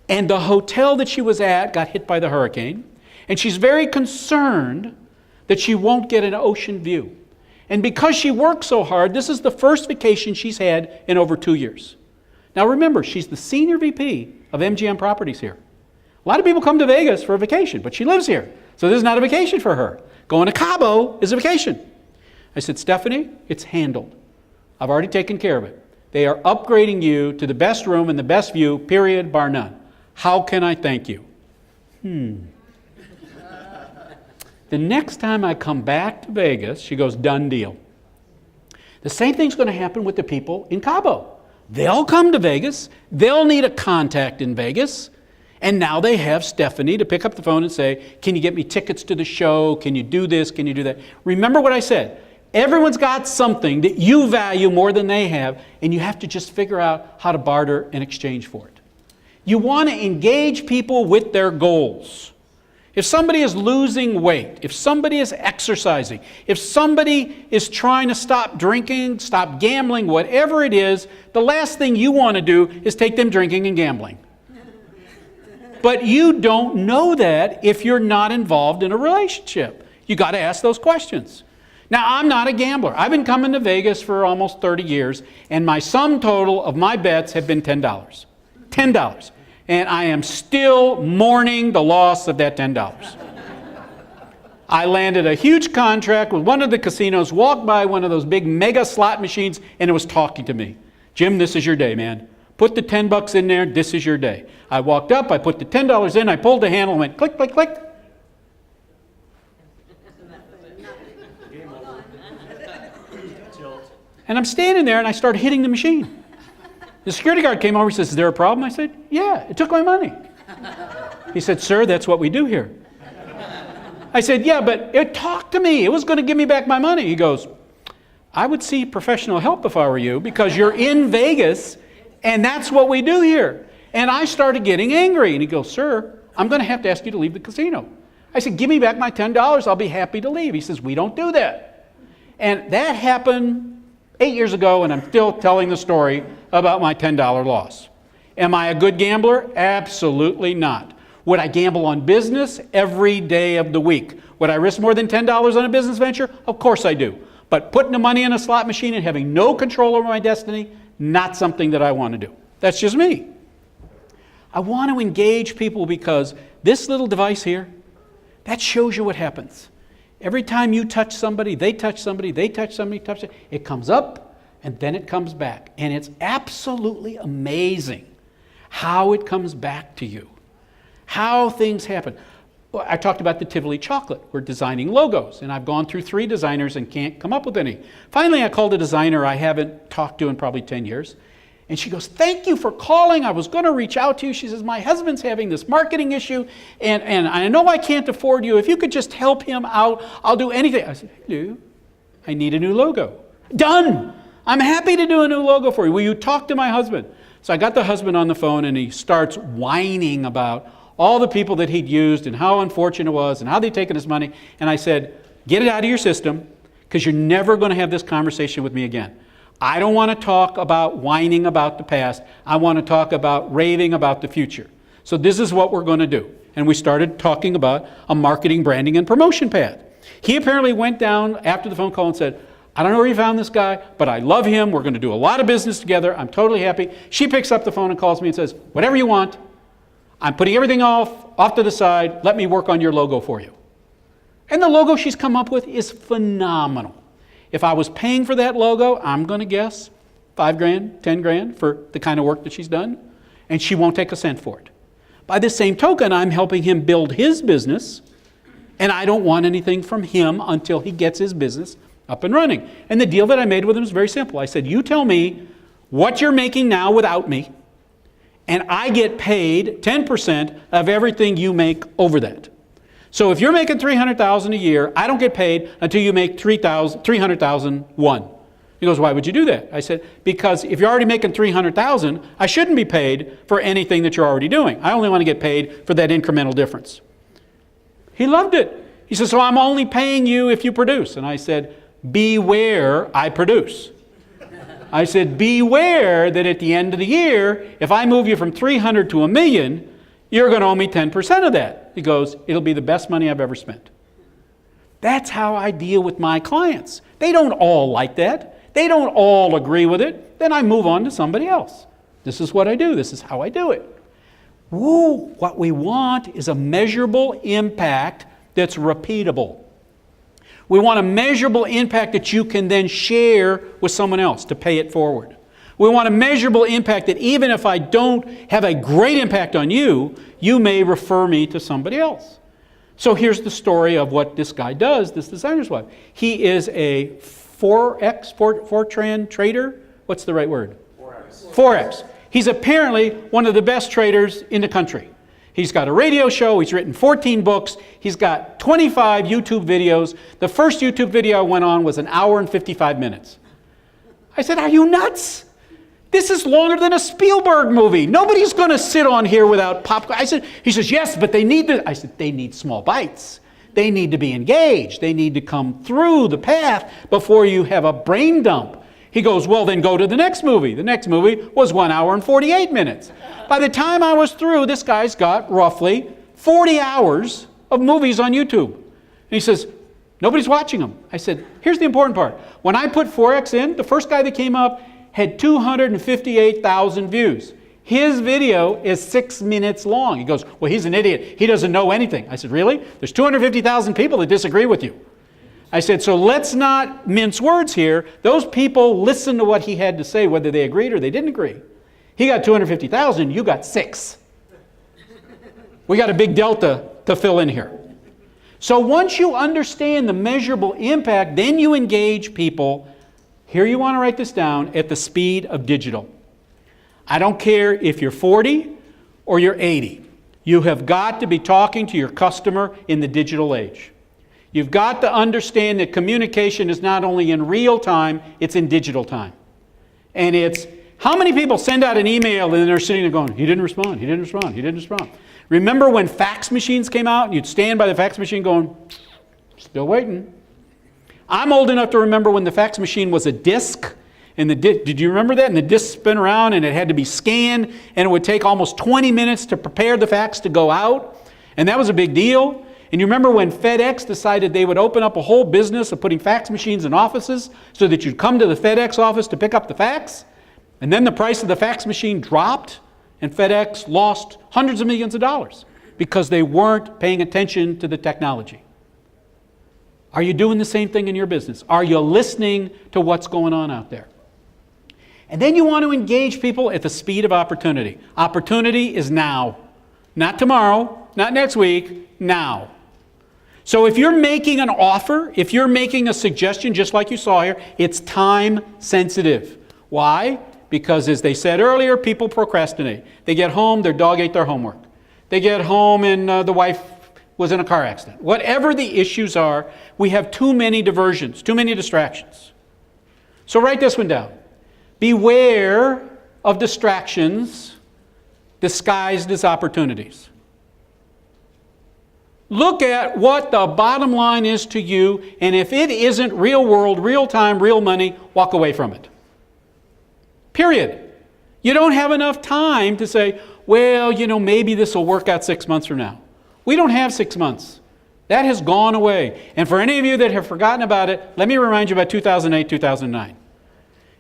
and the hotel that she was at got hit by the hurricane, and she's very concerned that she won't get an ocean view. And because she works so hard, this is the first vacation she's had in over 2 years. Now remember, she's the senior VP of MGM Properties here. A lot of people come to Vegas for a vacation, but she lives here. So this is not a vacation for her. Going to Cabo is a vacation. I said, Stephanie, it's handled. I've already taken care of it. They are upgrading you to the best room and the best view, period, bar none. How can I thank you? The next time I come back to Vegas, she goes, done deal. The same thing's going to happen with the people in Cabo. They'll come to Vegas. They'll need a contact in Vegas. And now they have Stephanie to pick up the phone and say, can you get me tickets to the show? Can you do this? Can you do that? Remember what I said. Everyone's got something that you value more than they have, and you have to just figure out how to barter and exchange for it. You want to engage people with their goals. If somebody is losing weight, if somebody is exercising, if somebody is trying to stop drinking, stop gambling, whatever it is, the last thing you want to do is take them drinking and gambling. But you don't know that if you're not involved in a relationship. You got to ask those questions. Now, I'm not a gambler. I've been coming to Vegas for almost 30 years, and my sum total of my bets have been $10. $10. And I am still mourning the loss of that $10. I landed a huge contract with one of the casinos, walked by one of those big mega slot machines, and it was talking to me. Jim, this is your day, man. Put the $10 in there, this is your day. I walked up, I put the $10 in, I pulled the handle and went click, click, click. And I'm standing there and I started hitting the machine. The security guard came over, he says, is there a problem? I said, yeah, it took my money. He said, sir, that's what we do here. I said, yeah, but it talked to me. It was going to give me back my money. He goes, I would see professional help if I were you, because you're in Vegas and that's what we do here. And I started getting angry. And he goes, sir, I'm going to have to ask you to leave the casino. I said, give me back my $10. I'll be happy to leave. He says, we don't do that. And that happened 8 years ago, and I'm still telling the story about my $10 loss. Am I a good gambler? Absolutely not. Would I gamble on business every day of the week? Would I risk more than $10 on a business venture? Of course I do. But putting the money in a slot machine and having no control over my destiny, not something that I want to do. That's just me. I want to engage people because this little device here, that shows you what happens. Every time you touch somebody, they touch somebody, they touch somebody, touch it, it comes up and then it comes back. And it's absolutely amazing how it comes back to you, how things happen. Well, I talked about the Tivoli Chocolate. We're designing logos, and I've gone through 3 designers and can't come up with any. Finally, I called a designer I haven't talked to in probably 10 years. And she goes, thank you for calling. I was going to reach out to you. She says, my husband's having this marketing issue, and I know I can't afford you. If you could just help him out, I'll do anything. I said, hello, I need a new logo. Done. I'm happy to do a new logo for you. Will you talk to my husband? So I got the husband on the phone, and he starts whining about all the people that he'd used and how unfortunate it was and how they'd taken his money. And I said, get it out of your system, because you're never going to have this conversation with me again. I don't want to talk about whining about the past. I want to talk about raving about the future. So this is what we're going to do. And we started talking about a marketing, branding, and promotion pad. He apparently went down after the phone call and said, I don't know where you found this guy, but I love him. We're going to do a lot of business together. I'm totally happy. She picks up the phone and calls me and says, whatever you want. I'm putting everything off to the side. Let me work on your logo for you. And the logo she's come up with is phenomenal. If I was paying for that logo, I'm going to guess $5,000, $10,000 for the kind of work that she's done, and she won't take a cent for it. By the same token, I'm helping him build his business, and I don't want anything from him until he gets his business up and running. And the deal that I made with him is very simple. I said, you tell me what you're making now without me, and I get paid 10% of everything you make over that. So if you're making $300,000 a year, I don't get paid until you make $300,001. He goes, why would you do that? I said, because if you're already making $300,000, I shouldn't be paid for anything that you're already doing. I only want to get paid for that incremental difference. He loved it. He said, so I'm only paying you if you produce. And I said, beware, I produce. I said, beware that at the end of the year, if I move you from 300 to 1 million, you're going to owe me 10% of that. He goes, it'll be the best money I've ever spent. That's how I deal with my clients. They don't all like that. They don't all agree with it. Then I move on to somebody else. This is what I do. This is how I do it. Woo, what we want is a measurable impact that's repeatable. We want a measurable impact that you can then share with someone else to pay it forward. We want a measurable impact that even if I don't have a great impact on you, you may refer me to somebody else. So here's the story of what this guy does, this designer's wife. He is a Fortran trader. What's the right word? Forex. He's apparently one of the best traders in the country. He's got a radio show. He's written 14 books. He's got 25 YouTube videos. The first YouTube video I went on was 1 hour and 55 minutes. I said, are you nuts? This is longer than a Spielberg movie. Nobody's going to sit on here without popcorn. He says, yes, but they need I said, they need small bites. They need to be engaged. They need to come through the path before you have a brain dump. He goes, well, then go to the next movie. The next movie was 1 hour and 48 minutes. By the time I was through, this guy's got roughly 40 hours of movies on YouTube. And he says, Nobody's watching them. I said, here's the important part. When I put Forex in, the first guy that came up had 258,000 views. His video is 6 minutes long. He goes, well, he's an idiot. He doesn't know anything. I said, really? There's 250,000 people that disagree with you. I said, so let's not mince words here. Those people listened to what he had to say, whether they agreed or they didn't agree. He got 250,000, you got 6. We got a big delta to fill in here. So once you understand the measurable impact, then you engage people, here you want to write this down, at the speed of digital. I don't care if you're 40 or you're 80. You have got to be talking to your customer in the digital age. You've got to understand that communication is not only in real time, it's in digital time. And it's, how many people send out an email and they're sitting there going, he didn't respond, he didn't respond, he didn't respond. Remember when fax machines came out and you'd stand by the fax machine going, still waiting. I'm old enough to remember when the fax machine was a disc. And did you remember that? And the disc spin around and it had to be scanned and it would take almost 20 minutes to prepare the fax to go out. And that was a big deal. And you remember when FedEx decided they would open up a whole business of putting fax machines in offices so that you'd come to the FedEx office to pick up the fax? And then the price of the fax machine dropped and FedEx lost hundreds of millions of dollars because they weren't paying attention to the technology. Are you doing the same thing in your business? Are you listening to what's going on out there? And then you want to engage people at the speed of opportunity. Opportunity is now. Not tomorrow, not next week, now. So if you're making an offer, if you're making a suggestion, just like you saw here, it's time sensitive. Why? Because as they said earlier, people procrastinate. They get home, their dog ate their homework. They get home and the wife was in a car accident. Whatever the issues are, we have too many diversions, too many distractions. So write this one down. Beware of distractions disguised as opportunities. Look at what the bottom line is to you, and if it isn't real world, real time, real money, walk away from it. Period. You don't have enough time to say, well, maybe this will work out 6 months from now. We don't have 6 months. That has gone away. And for any of you that have forgotten about it, let me remind you about 2008, 2009.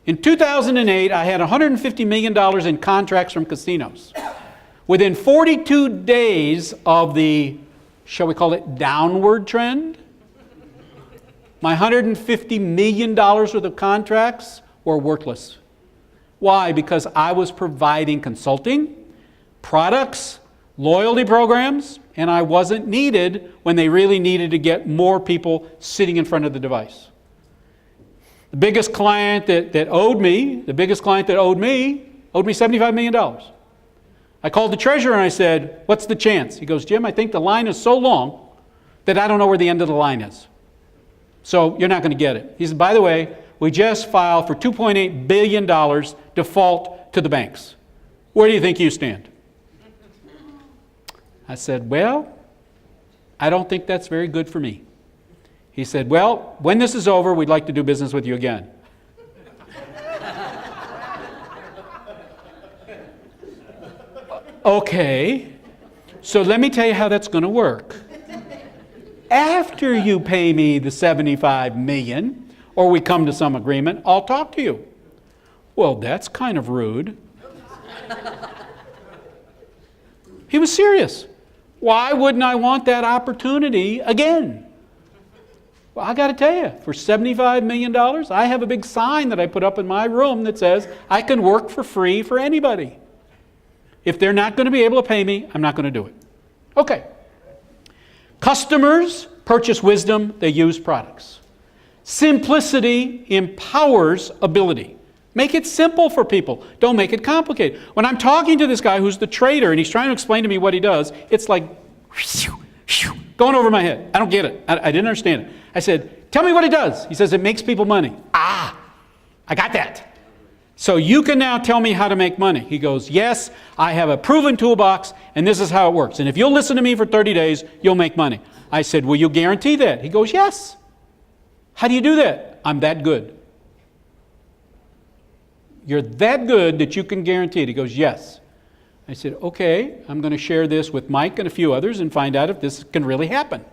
In 2008, I had $150 million in contracts from casinos. Within 42 days of the, shall we call it, downward trend, my $150 million worth of contracts were worthless. Why? Because I was providing consulting, products, loyalty programs, and I wasn't needed when they really needed to get more people sitting in front of the device. The biggest client that owed me $75 million. I called the treasurer and I said, what's the chance? He goes, Jim, I think the line is so long that I don't know where the end of the line is. So you're not going to get it. He said, by the way, we just filed for $2.8 billion default to the banks. Where do you think you stand? I said, well, I don't think that's very good for me. He said, well, when this is over, we'd like to do business with you again. Okay, so let me tell you how that's going to work. After you pay me the $75 million, or we come to some agreement, I'll talk to you. Well, that's kind of rude. He was serious. Why wouldn't I want that opportunity again? Well, I got to tell you, for $75 million, I have a big sign that I put up in my room that says, I can work for free for anybody. If they're not going to be able to pay me, I'm not going to do it. Okay. Customers purchase wisdom, they use products. Simplicity empowers ability. Make it simple for people. Don't make it complicated. When I'm talking to this guy who's the trader and he's trying to explain to me what he does, it's like going over my head. I don't get it. I didn't understand it. I said, tell me what he does. He says, it makes people money. I got that. So you can now tell me how to make money. He goes, yes, I have a proven toolbox and this is how it works. And if you'll listen to me for 30 days, you'll make money. I said, will you guarantee that? He goes, yes. How do you do that? I'm that good. You're that good that you can guarantee it. He goes, yes. I said, okay, I'm going to share this with Mike and a few others and find out if this can really happen.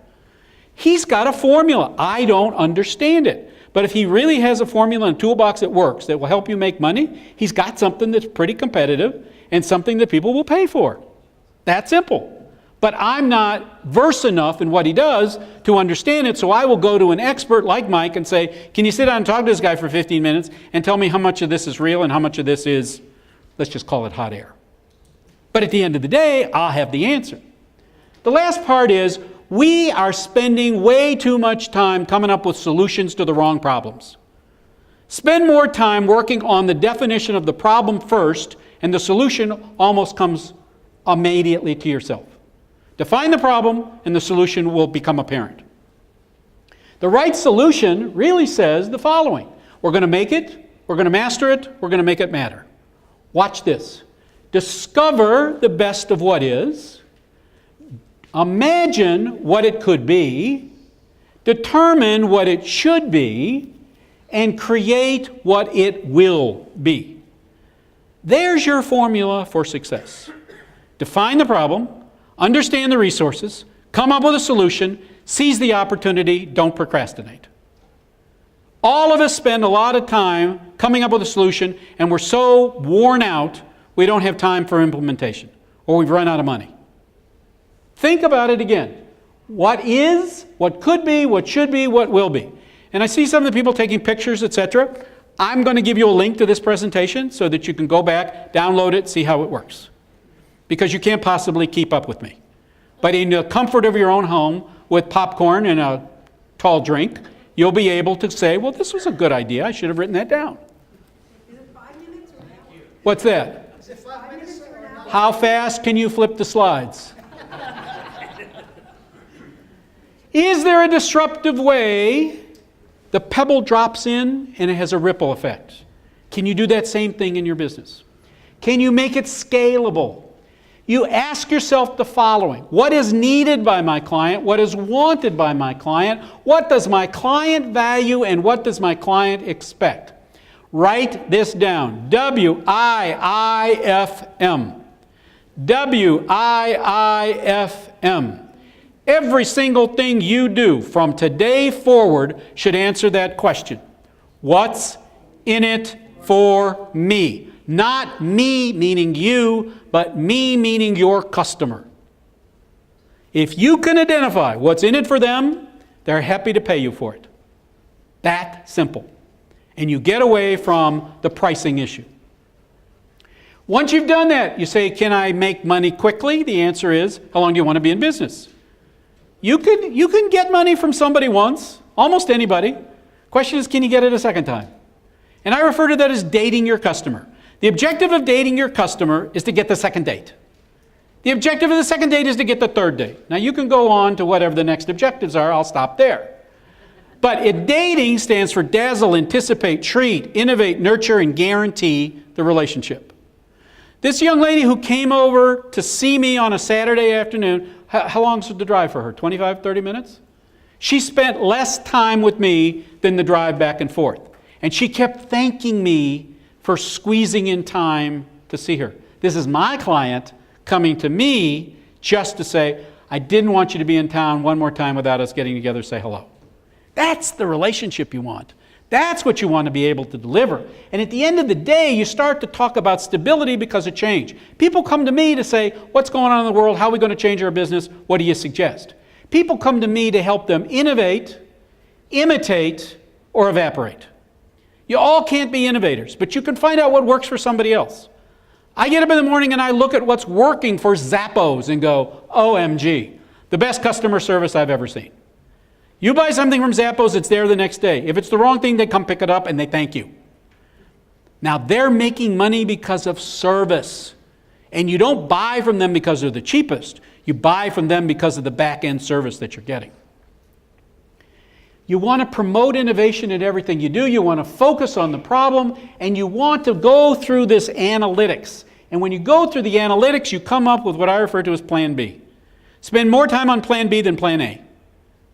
He's got a formula. I don't understand it. But if he really has a formula and a toolbox that works, that will help you make money, he's got something that's pretty competitive and something that people will pay for. That simple. But I'm not versed enough in what he does to understand it, so I will go to an expert like Mike and say, can you sit down and talk to this guy for 15 minutes and tell me how much of this is real and how much of this is, let's just call it hot air. But at the end of the day, I'll have the answer. The last part is, we are spending way too much time coming up with solutions to the wrong problems. Spend more time working on the definition of the problem first, and the solution almost comes immediately to yourself. Define the problem, and the solution will become apparent. The right solution really says the following. We're going to make it, we're going to master it, we're going to make it matter. Watch this. Discover the best of what is. Imagine what it could be. Determine what it should be. And create what it will be. There's your formula for success. Define the problem. Understand the resources, come up with a solution, seize the opportunity, don't procrastinate. All of us spend a lot of time coming up with a solution, and we're so worn out, we don't have time for implementation, or we've run out of money. Think about it again. What is, what could be, what should be, what will be. And I see some of the people taking pictures, etc. I'm going to give you a link to this presentation so that you can go back, download it, see how it works. Because you can't possibly keep up with me. But in the comfort of your own home, with popcorn and a tall drink, you'll be able to say, well, this was a good idea. I should have written that down. Is it 5 minutes or an hour? What's that? Is it 5 minutes or an hour? How fast can you flip the slides? Is there a disruptive way? The pebble drops in and it has a ripple effect. Can you do that same thing in your business? Can you make it scalable? You ask yourself the following. What is needed by my client? What is wanted by my client? What does my client value and what does my client expect? Write this down. W-I-I-F-M. W-I-I-F-M. Every single thing you do from today forward should answer that question. What's in it for me? Not me meaning you, but me meaning your customer. If you can identify what's in it for them, they're happy to pay you for it. That simple. And you get away from the pricing issue. Once you've done that, you say, can I make money quickly? The answer is, how long do you want to be in business? You can get money from somebody once, almost anybody. Question is, can you get it a second time? And I refer to that as dating your customer. The objective of dating your customer is to get the second date. The objective of the second date is to get the third date. Now you can go on to whatever the next objectives are. I'll stop there. But dating stands for dazzle, anticipate, treat, innovate, nurture, and guarantee the relationship. This young lady who came over to see me on a Saturday afternoon, how long was the drive for her? 25, 30 minutes? She spent less time with me than the drive back and forth. And she kept thanking me for squeezing in time to see her. This is my client coming to me just to say, I didn't want you to be in town one more time without us getting together to say hello. That's the relationship you want. That's what you want to be able to deliver. And at the end of the day, you start to talk about stability because of change. People come to me to say, what's going on in the world? How are we going to change our business? What do you suggest? People come to me to help them innovate, imitate, or evaporate. You all can't be innovators, but you can find out what works for somebody else. I get up in the morning and I look at what's working for Zappos and go, OMG, the best customer service I've ever seen. You buy something from Zappos, it's there the next day. If it's the wrong thing, they come pick it up and they thank you. Now, they're making money because of service. And you don't buy from them because they're the cheapest. You buy from them because of the back-end service that you're getting. You want to promote innovation in everything you do. You want to focus on the problem. And you want to go through this analytics. And when you go through the analytics, you come up with what I refer to as Plan B. Spend more time on Plan B than Plan A.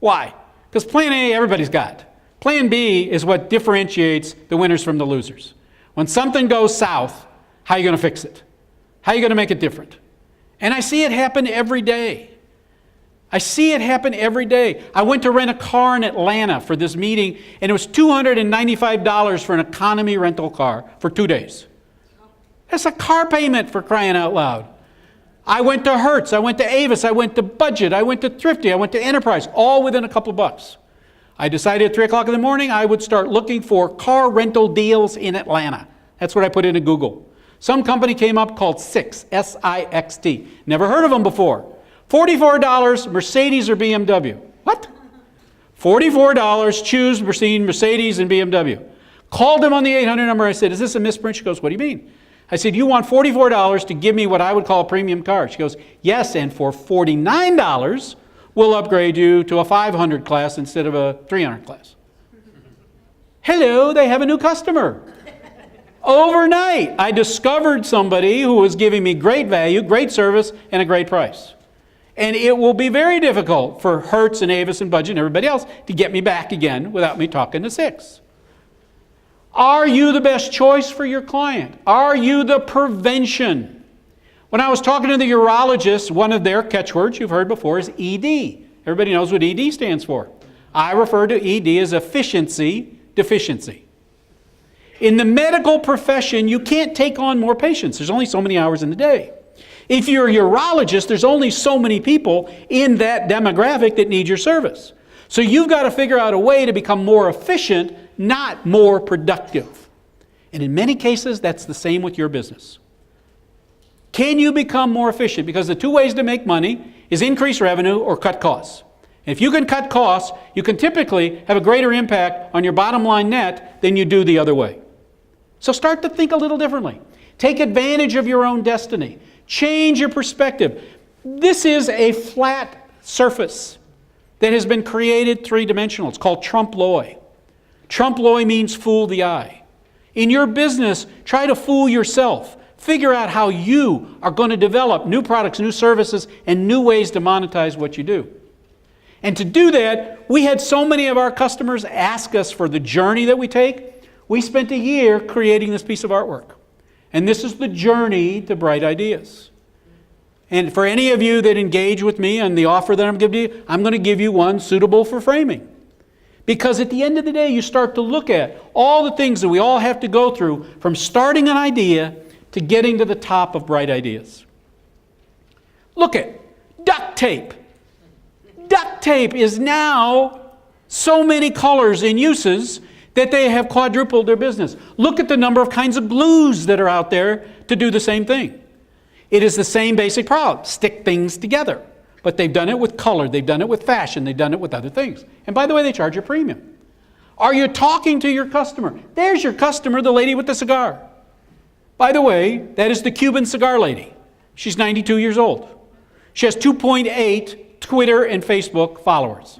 Why? Because Plan A, everybody's got. Plan B is what differentiates the winners from the losers. When something goes south, how are you going to fix it? How are you going to make it different? And I see it happen every day. I see it happen every day. I went to rent a car in Atlanta for this meeting, and it was $295 for an economy rental car for 2 days. That's a car payment, for crying out loud. I went to Hertz, I went to Avis, I went to Budget, I went to Thrifty, I went to Enterprise, all within a couple of bucks. I decided at 3 o'clock in the morning I would start looking for car rental deals in Atlanta. That's what I put into Google. Some company came up called Sixt, S-I-X-T. Never heard of them before. $44, Mercedes or BMW. What? $44, choose between Mercedes and BMW. Called them on the 800 number. I said, is this a misprint? She goes, what do you mean? I said, you want $44 to give me what I would call a premium car? She goes, yes, and for $49, we'll upgrade you to a 500 class instead of a 300 class. Hello, they have a new customer. Overnight, I discovered somebody who was giving me great value, great service, and a great price. And it will be very difficult for Hertz and Avis and Budget and everybody else to get me back again without me talking to Sixt. Are you the best choice for your client? Are you the prevention? When I was talking to the urologist, one of their catchwords you've heard before is ED. Everybody knows what ED stands for. I refer to ED as efficiency deficiency. In the medical profession, you can't take on more patients. There's only so many hours in the day. If you're a urologist, there's only so many people in that demographic that need your service. So you've got to figure out a way to become more efficient, not more productive. And in many cases, that's the same with your business. Can you become more efficient? Because the two ways to make money is increase revenue or cut costs. And if you can cut costs, you can typically have a greater impact on your bottom line net than you do the other way. So start to think a little differently. Take advantage of your own destiny. Change your perspective. This is a flat surface that has been created three-dimensional. It's called trompe-l'oeil. Trompe-l'oeil means fool the eye. In your business, try to fool yourself. Figure out how you are going to develop new products, new services, and new ways to monetize what you do. And to do that, we had so many of our customers ask us for the journey that we take. We spent a year creating this piece of artwork. And this is the journey to bright ideas. And for any of you that engage with me on the offer that I'm giving you, I'm going to give you one suitable for framing. Because at the end of the day, you start to look at all the things that we all have to go through from starting an idea to getting to the top of bright ideas. Look at duct tape. Duct tape is now so many colors and uses that they have quadrupled their business. Look at the number of kinds of glues that are out there to do the same thing. It is the same basic problem, stick things together. But they've done it with color, they've done it with fashion, they've done it with other things. And by the way, they charge a premium. Are you talking to your customer? There's your customer, the lady with the cigar. By the way, that is the Cuban cigar lady. She's 92 years old. She has 2.8 Twitter and Facebook followers.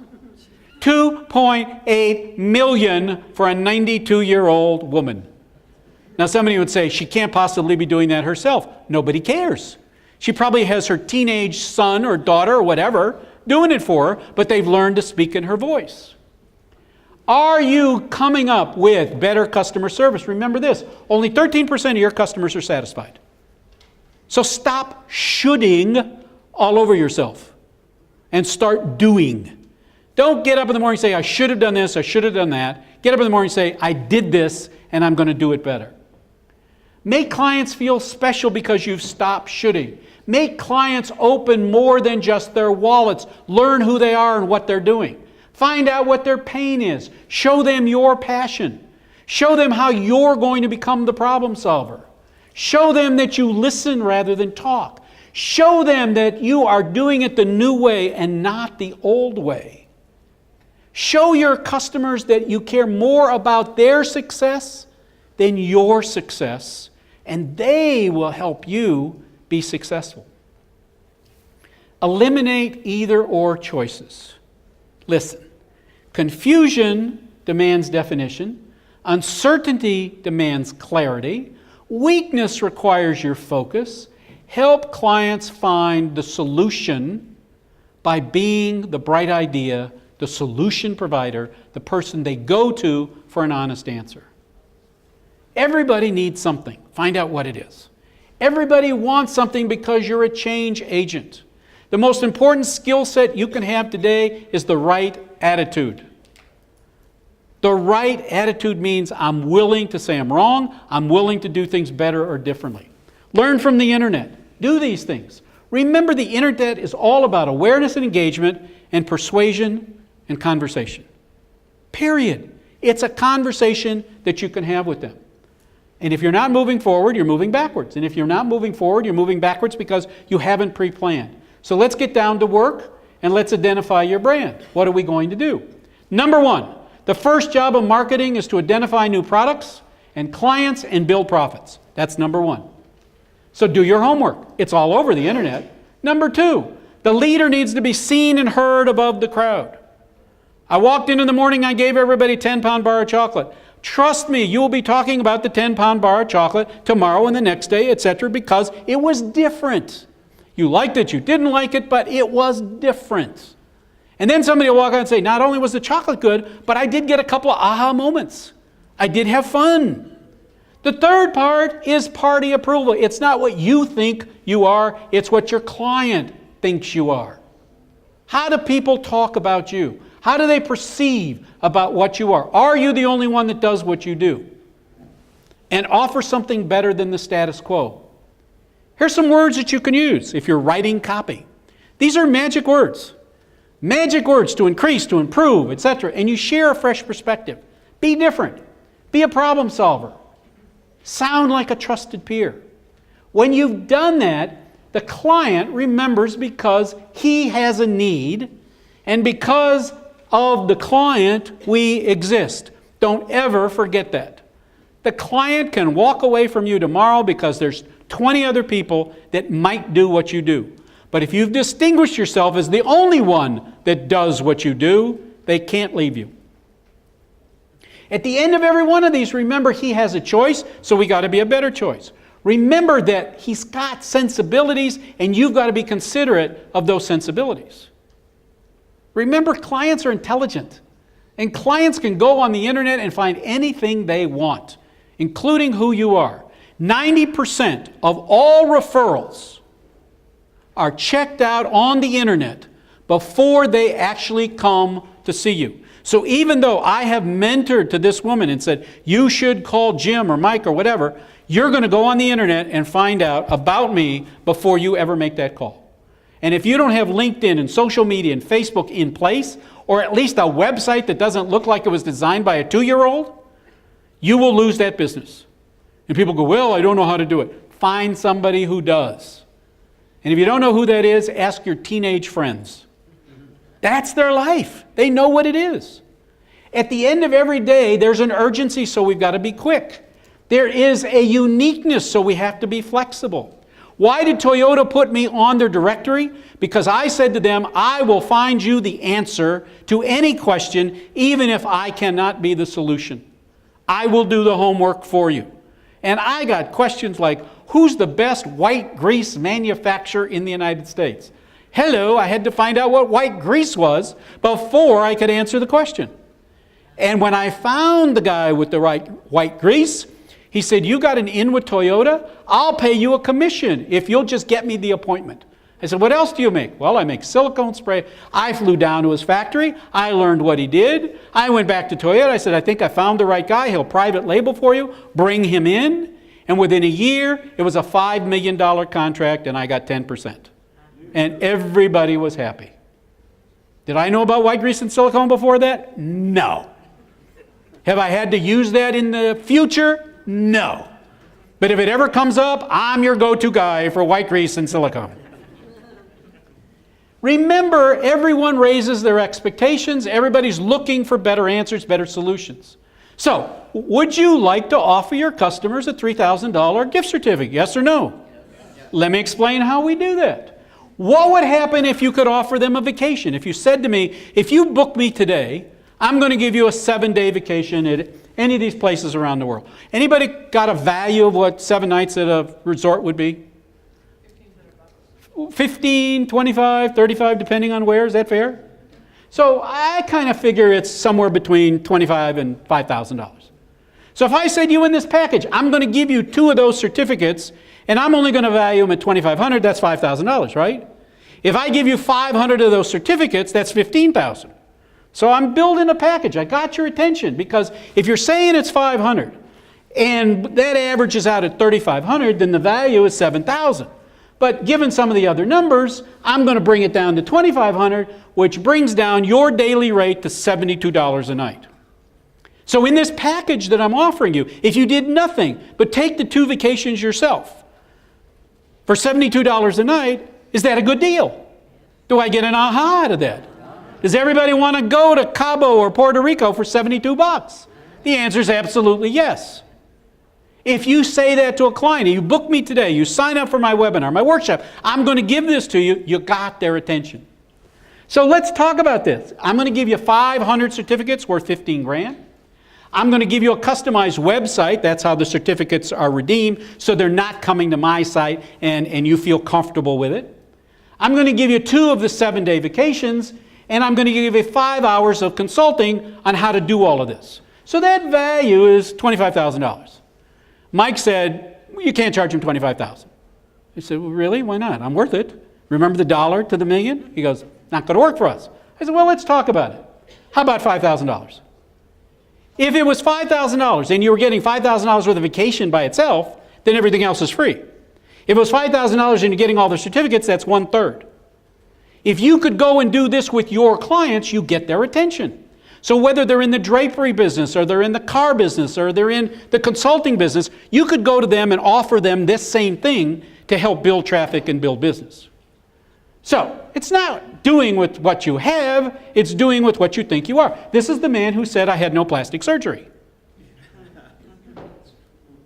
2.8 million for a 92-year-old woman. Now somebody would say, she can't possibly be doing that herself. Nobody cares. She probably has her teenage son or daughter or whatever doing it for her, but they've learned to speak in her voice. Are you coming up with better customer service? Remember this, only 13% of your customers are satisfied. So stop shoulding all over yourself and start doing. Don't get up in the morning and say, I should have done this, I should have done that. Get up in the morning and say, I did this and I'm going to do it better. Make clients feel special because you've stopped shoulding. Make clients open more than just their wallets. Learn who they are and what they're doing. Find out what their pain is. Show them your passion. Show them how you're going to become the problem solver. Show them that you listen rather than talk. Show them that you are doing it the new way and not the old way. Show your customers that you care more about their success than your success, and they will help you be successful. Eliminate either or choices. Listen, confusion demands definition, uncertainty demands clarity, weakness requires your focus. Help clients find the solution by being the bright idea, the solution provider, the person they go to for an honest answer. Everybody needs something. Find out what it is. Everybody wants something because you're a change agent. The most important skill set you can have today is the right attitude. The right attitude means I'm willing to say I'm wrong, I'm willing to do things better or differently. Learn from the internet. Do these things. Remember, the internet is all about awareness and engagement and persuasion and conversation. Period. It's a conversation that you can have with them. And if you're not moving forward, you're moving backwards. And if you're not moving forward, you're moving backwards because you haven't pre-planned. So let's get down to work and let's identify your brand. What are we going to do? Number one, the first job of marketing is to identify new products and clients and build profits. That's number one. So do your homework. It's all over the internet. Number two, the leader needs to be seen and heard above the crowd. I walked in the morning, I gave everybody a 10-pound bar of chocolate. Trust me, you will be talking about the 10-pound bar of chocolate tomorrow and the next day, etc., because it was different. You liked it, you didn't like it, but it was different. And then somebody will walk out and say, not only was the chocolate good, but I did get a couple of aha moments. I did have fun. The third part is party approval. It's not what you think you are, it's what your client thinks you are. How do people talk about you? How do they perceive about what you are? Are you the only one that does what you do? And offer something better than the status quo. Here's some words that you can use if you're writing copy. These are magic words. Magic words to increase, to improve, etc. And you share a fresh perspective. Be different. Be a problem solver. Sound like a trusted peer. When you've done that, the client remembers because he has a need, and because of the client, we exist. Don't ever forget that. The client can walk away from you tomorrow because there's 20 other people that might do what you do. But if you've distinguished yourself as the only one that does what you do, they can't leave you. At the end of every one of these, remember he has a choice, so we got to be a better choice. Remember that he's got sensibilities, and you've got to be considerate of those sensibilities. Remember, clients are intelligent, and clients can go on the internet and find anything they want, including who you are. 90% of all referrals are checked out on the internet before they actually come to see you. So even though I have mentored to this woman and said, you should call Jim or Mike or whatever, you're going to go on the internet and find out about me before you ever make that call. And if you don't have LinkedIn and social media and Facebook in place, or at least a website that doesn't look like it was designed by a 2-year-old, you will lose that business. And people go, well, I don't know how to do it. Find somebody who does. And if you don't know who that is, ask your teenage friends. That's their life. They know what it is. At the end of every day, there's an urgency, so we've got to be quick. There is a uniqueness, so we have to be flexible. Why did Toyota put me on their directory? Because I said to them, I will find you the answer to any question, even if I cannot be the solution. I will do the homework for you. And I got questions like, who's the best white grease manufacturer in the United States? Hello, I had to find out what white grease was before I could answer the question. And when I found the guy with the right white grease, he said, you got an in with Toyota? I'll pay you a commission if you'll just get me the appointment. I said, what else do you make? Well, I make silicone spray. I flew down to his factory. I learned what he did. I went back to Toyota. I said, I think I found the right guy. He'll private label for you. Bring him in. And within a year, it was a $5 million contract, and I got 10%. And everybody was happy. Did I know about white grease and silicone before that? No. Have I had to use that in the future? No. But if it ever comes up, I'm your go-to guy for white grease and silicone. Remember, everyone raises their expectations. Everybody's looking for better answers, better solutions. So, would you like to offer your customers a $3,000 gift certificate? Yes or no? Let me explain how we do that. What would happen if you could offer them a vacation? If you said to me, if you book me today, I'm going to give you a 7-day vacation at any of these places around the world. Anybody got a value of what 7 nights at a resort would be? 15, 25, 35, depending on where. Is that fair? So I kind of figure it's somewhere between $25,000 and $5,000. So if I said to you in this package, I'm going to give you 2 of those certificates, and I'm only going to value them at $2,500, that's $5,000, right? If I give you 500 of those certificates, that's 15,000. So I'm building a package. I got your attention, because if you're saying it's 500 and that averages out at 3,500, then the value is 7,000. But given some of the other numbers, I'm going to bring it down to 2,500, which brings down your daily rate to $72 a night. So in this package that I'm offering you, if you did nothing but take the 2 vacations yourself for $72 a night, is that a good deal? Do I get an aha out of that? Does everybody want to go to Cabo or Puerto Rico for 72 bucks? The answer is absolutely yes. If you say that to a client, you book me today, you sign up for my webinar, my workshop, I'm going to give this to you, you got their attention. So let's talk about this. I'm going to give you 500 certificates worth 15 grand. I'm going to give you a customized website. That's how the certificates are redeemed, so they're not coming to my site and you feel comfortable with it. I'm going to give you 2 of the 7-day vacations, and I'm going to give you 5 hours of consulting on how to do all of this. So that value is $25,000. Mike said, well, you can't charge him $25,000. I said, well, really? Why not? I'm worth it. Remember the dollar to the million? He goes, not going to work for us. I said, well, let's talk about it. How about $5,000? If it was $5,000 and you were getting $5,000 worth of vacation by itself, then everything else is free. If it was $5,000 and you're getting all the certificates, that's 1/3. If you could go and do this with your clients, you get their attention. So whether they're in the drapery business, or they're in the car business, or they're in the consulting business, you could go to them and offer them this same thing to help build traffic and build business. So it's not doing with what you have, it's doing with what you think you are. This is the man who said, I had no plastic surgery.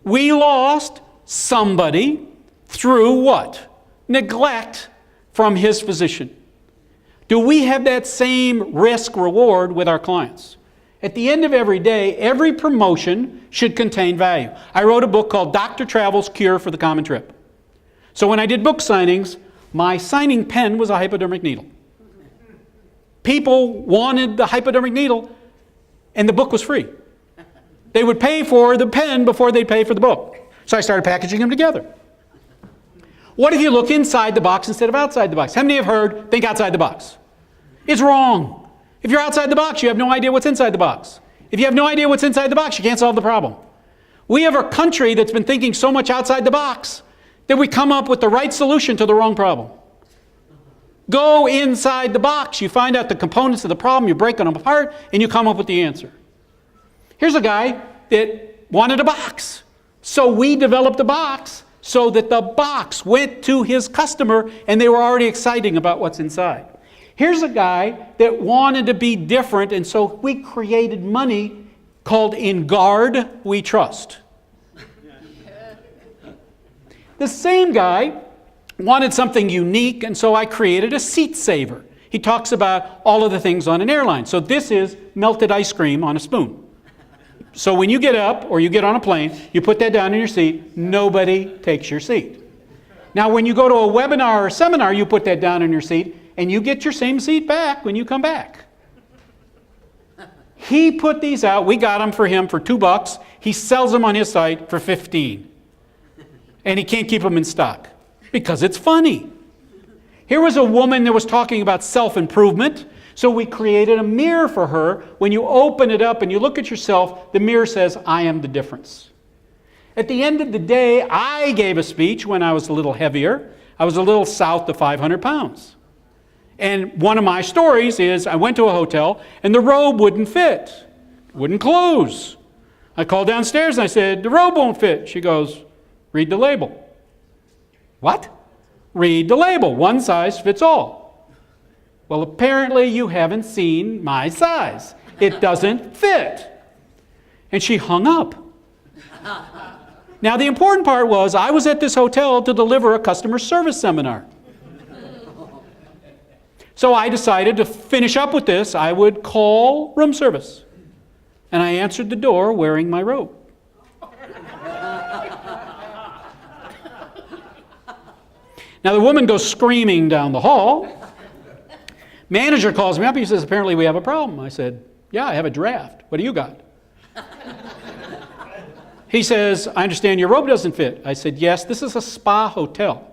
We lost somebody through what? Neglect from his physician. Do we have that same risk reward with our clients? At the end of every day, every promotion should contain value. I wrote a book called Dr. Travel's Cure for the Common Trip. So when I did book signings, my signing pen was a hypodermic needle. People wanted the hypodermic needle, and the book was free. They would pay for the pen before they'd pay for the book. So I started packaging them together. What if you look inside the box instead of outside the box? How many have heard, think outside the box? It's wrong. If you're outside the box, you have no idea what's inside the box. If you have no idea what's inside the box, you can't solve the problem. We have a country that's been thinking so much outside the box that we come up with the right solution to the wrong problem. Go inside the box. You find out the components of the problem, you break them apart, and you come up with the answer. Here's a guy that wanted a box. So we developed a box so that the box went to his customer and they were already excited about what's inside. Here's a guy that wanted to be different, and so we created money called In Guard We Trust. The same guy wanted something unique, and so I created a seat saver. He talks about all of the things on an airline. So this is melted ice cream on a spoon. So when you get up or you get on a plane, you put that down in your seat, nobody takes your seat. Now when you go to a webinar or a seminar, you put that down in your seat and you get your same seat back when you come back. He put these out, we got them for him for $2. He sells them on his site for 15. And he can't keep them in stock because it's funny. Here was a woman that was talking about self-improvement. So we created a mirror for her. When you open it up and you look at yourself, the mirror says, I am the difference. At the end of the day, I gave a speech when I was a little heavier. I was a little south of 500 pounds. And one of my stories is I went to a hotel and the robe wouldn't fit, wouldn't close. I called downstairs and I said, the robe won't fit. She goes, read the label. What? Read the label. One size fits all. Well, apparently you haven't seen my size. It doesn't fit. And she hung up. Now, the important part was I was at this hotel to deliver a customer service seminar. So I decided to finish up with this. I would call room service. And I answered the door wearing my robe. Now, the woman goes screaming down the hall. Manager calls me up. He says, apparently we have a problem. I said, yeah, I have a draft. What do you got? He says, I understand your robe doesn't fit. I said, yes, this is a spa hotel.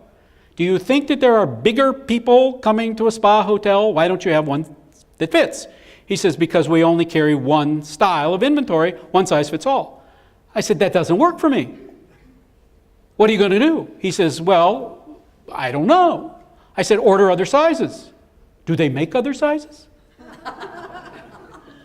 Do you think that there are bigger people coming to a spa hotel? Why don't you have one that fits? He says, because we only carry one style of inventory, one size fits all. I said, that doesn't work for me. What are you going to do? He says, well, I don't know. I said, order other sizes. Do they make other sizes?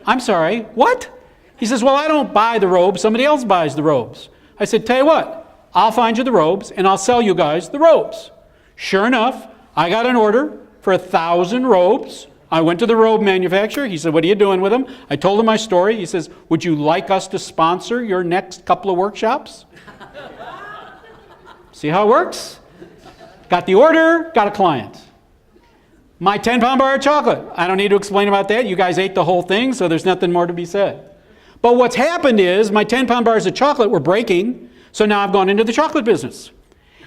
I'm sorry, what? He says, well, I don't buy the robes, somebody else buys the robes. I said, tell you what, I'll find you the robes and I'll sell you guys the robes. Sure enough, I got an order for 1,000 robes. I went to the robe manufacturer. He said, what are you doing with them? I told him my story. He says, would you like us to sponsor your next couple of workshops? See how it works? Got the order, got a client. My 10-pound bar of chocolate. I don't need to explain about that. You guys ate the whole thing, so there's nothing more to be said. But what's happened is my 10-pound bars of chocolate were breaking, so now I've gone into the chocolate business.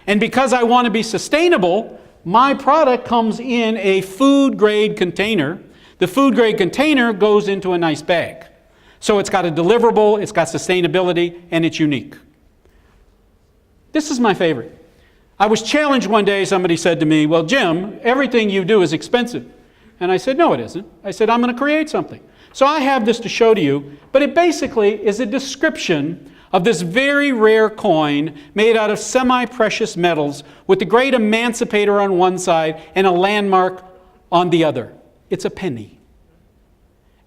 And because I want to be sustainable, my product comes in a food-grade container. The food-grade container goes into a nice bag. So it's got a deliverable, it's got sustainability, and it's unique. This is my favorite. I was challenged one day, somebody said to me, well, Jim, everything you do is expensive. And I said, no, it isn't. I said, I'm going to create something. So I have this to show to you, but it basically is a description of this very rare coin made out of semi-precious metals with the great emancipator on one side and a landmark on the other. It's a penny.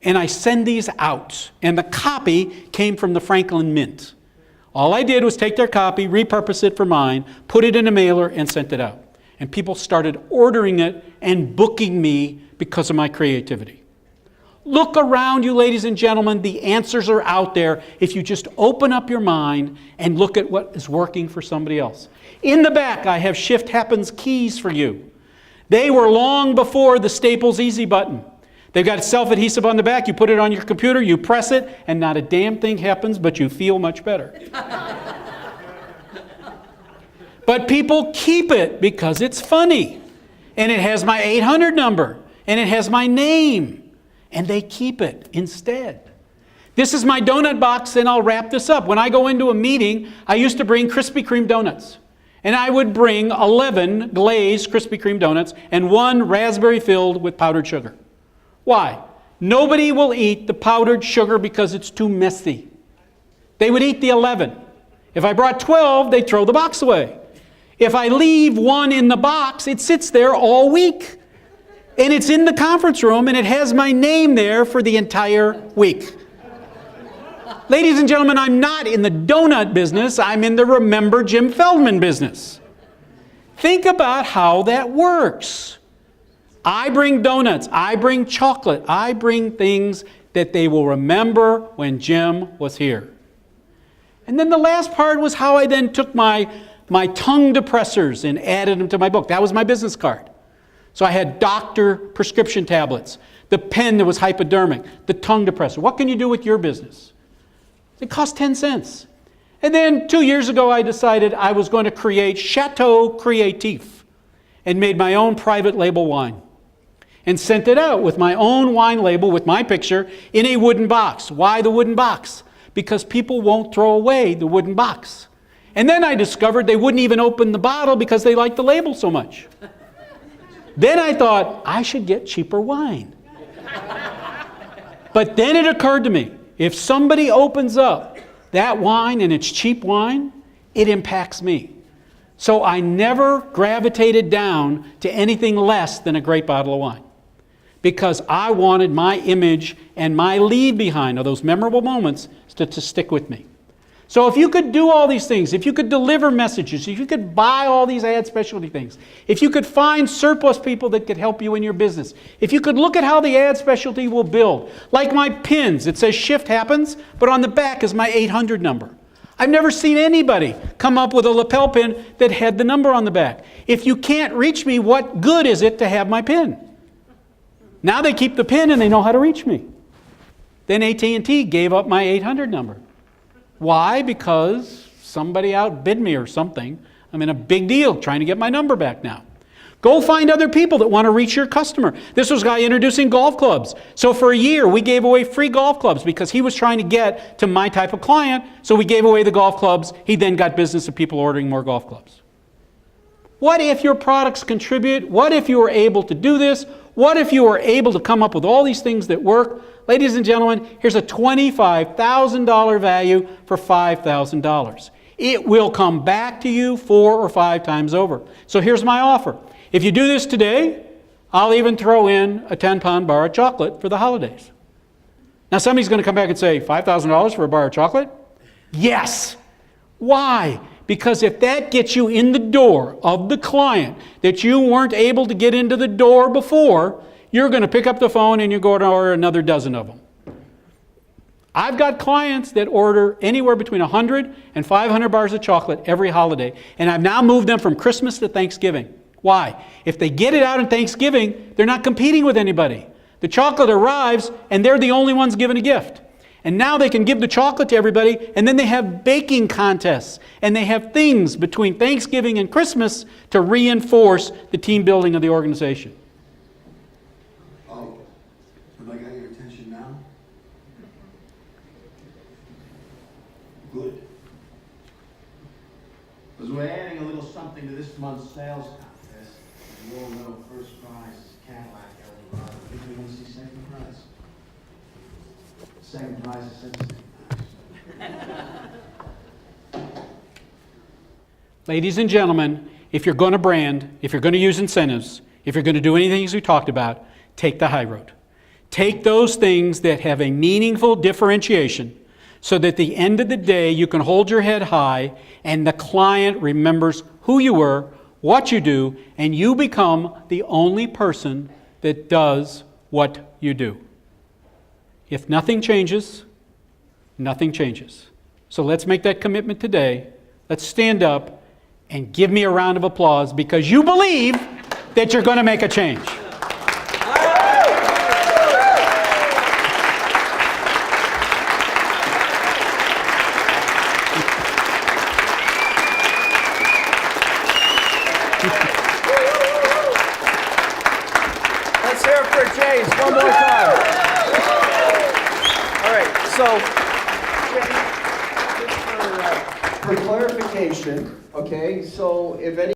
And I send these out, and the copy came from the Franklin Mint. All I did was take their copy, repurpose it for mine, put it in a mailer, and sent it out. And people started ordering it and booking me because of my creativity. Look around you, ladies and gentlemen. The answers are out there if you just open up your mind and look at what is working for somebody else. In the back, I have Shift Happens keys for you. They were long before the Staples Easy button. They've got self-adhesive on the back. You put it on your computer, you press it, and not a damn thing happens, but you feel much better. But people keep it because it's funny. And it has my 800 number. And it has my name. And they keep it instead. This is my donut box, and I'll wrap this up. When I go into a meeting, I used to bring Krispy Kreme donuts. And I would bring 11 glazed Krispy Kreme donuts and 1 raspberry filled with powdered sugar. Why? Nobody will eat the powdered sugar because it's too messy. They would eat the 11. If I brought 12, they'd throw the box away. If I leave 1 in the box, it sits there all week. And it's in the conference room, and it has my name there for the entire week. Ladies and gentlemen, I'm not in the donut business. I'm in the Remember Jim Feldman business. Think about how that works. I bring donuts, I bring chocolate, I bring things that they will remember when Jim was here. And then the last part was how I then took my tongue depressors and added them to my book. That was my business card. So I had doctor prescription tablets, the pen that was hypodermic, the tongue depressor. What can you do with your business? It cost 10 cents. And then 2 years ago, I decided I was going to create Chateau Creatif and made my own private label wine. And sent it out with my own wine label with my picture in a wooden box. Why the wooden box? Because people won't throw away the wooden box. And then I discovered they wouldn't even open the bottle because they liked the label so much. Then I thought, I should get cheaper wine. But then it occurred to me, if somebody opens up that wine and it's cheap wine, it impacts me. So I never gravitated down to anything less than a great bottle of wine. Because I wanted my image and my leave behind of those memorable moments to stick with me. So if you could do all these things, if you could deliver messages, if you could buy all these ad specialty things, if you could find surplus people that could help you in your business, if you could look at how the ad specialty will build, like my pins, it says Shift Happens, but on the back is my 800 number. I've never seen anybody come up with a lapel pin that had the number on the back. If you can't reach me, what good is it to have my pin? Now they keep the pin and they know how to reach me. Then AT&T gave up my 800 number. Why? Because somebody outbid me or something. I'm in a big deal trying to get my number back now. Go find other people that want to reach your customer. This was a guy introducing golf clubs. So for a year, we gave away free golf clubs because he was trying to get to my type of client. So we gave away the golf clubs. He then got business of people ordering more golf clubs. What if your products contribute? What if you were able to do this? What if you were able to come up with all these things that work? Ladies and gentlemen, here's a $25,000 value for $5,000. It will come back to you 4 or 5 times over. So here's my offer. If you do this today, I'll even throw in a 10-pound bar of chocolate for the holidays. Now somebody's going to come back and say, $5,000 for a bar of chocolate? Yes. Why? Because if that gets you in the door of the client that you weren't able to get into the door before, you're going to pick up the phone and you're going to order another dozen of them. I've got clients that order anywhere between 100 and 500 bars of chocolate every holiday, and I've now moved them from Christmas to Thanksgiving. Why? If they get it out on Thanksgiving, they're not competing with anybody. The chocolate arrives, and they're the only ones given a gift. And now they can give the chocolate to everybody, and then they have baking contests, and they have things between Thanksgiving and Christmas to reinforce the team building of the organization. Oh, have I got your attention now? Good. Because we're adding a little something to this month's sales contest. You all know first prize is Cadillac Eldorado. Anybody want to see second prize? Second prize is Simpson. Ladies and gentlemen, if you're going to brand, if you're going to use incentives, if you're going to do anything as we talked about, take the high road. Take those things that have a meaningful differentiation so that at the end of the day you can hold your head high and the client remembers who you were, what you do, and you become the only person that does what you do. If nothing changes, nothing changes. So let's make that commitment today. Let's stand up and give me a round of applause because you believe that you're going to make a change. Let's hear it for James one more time. All right, so, For clarification, okay, so if any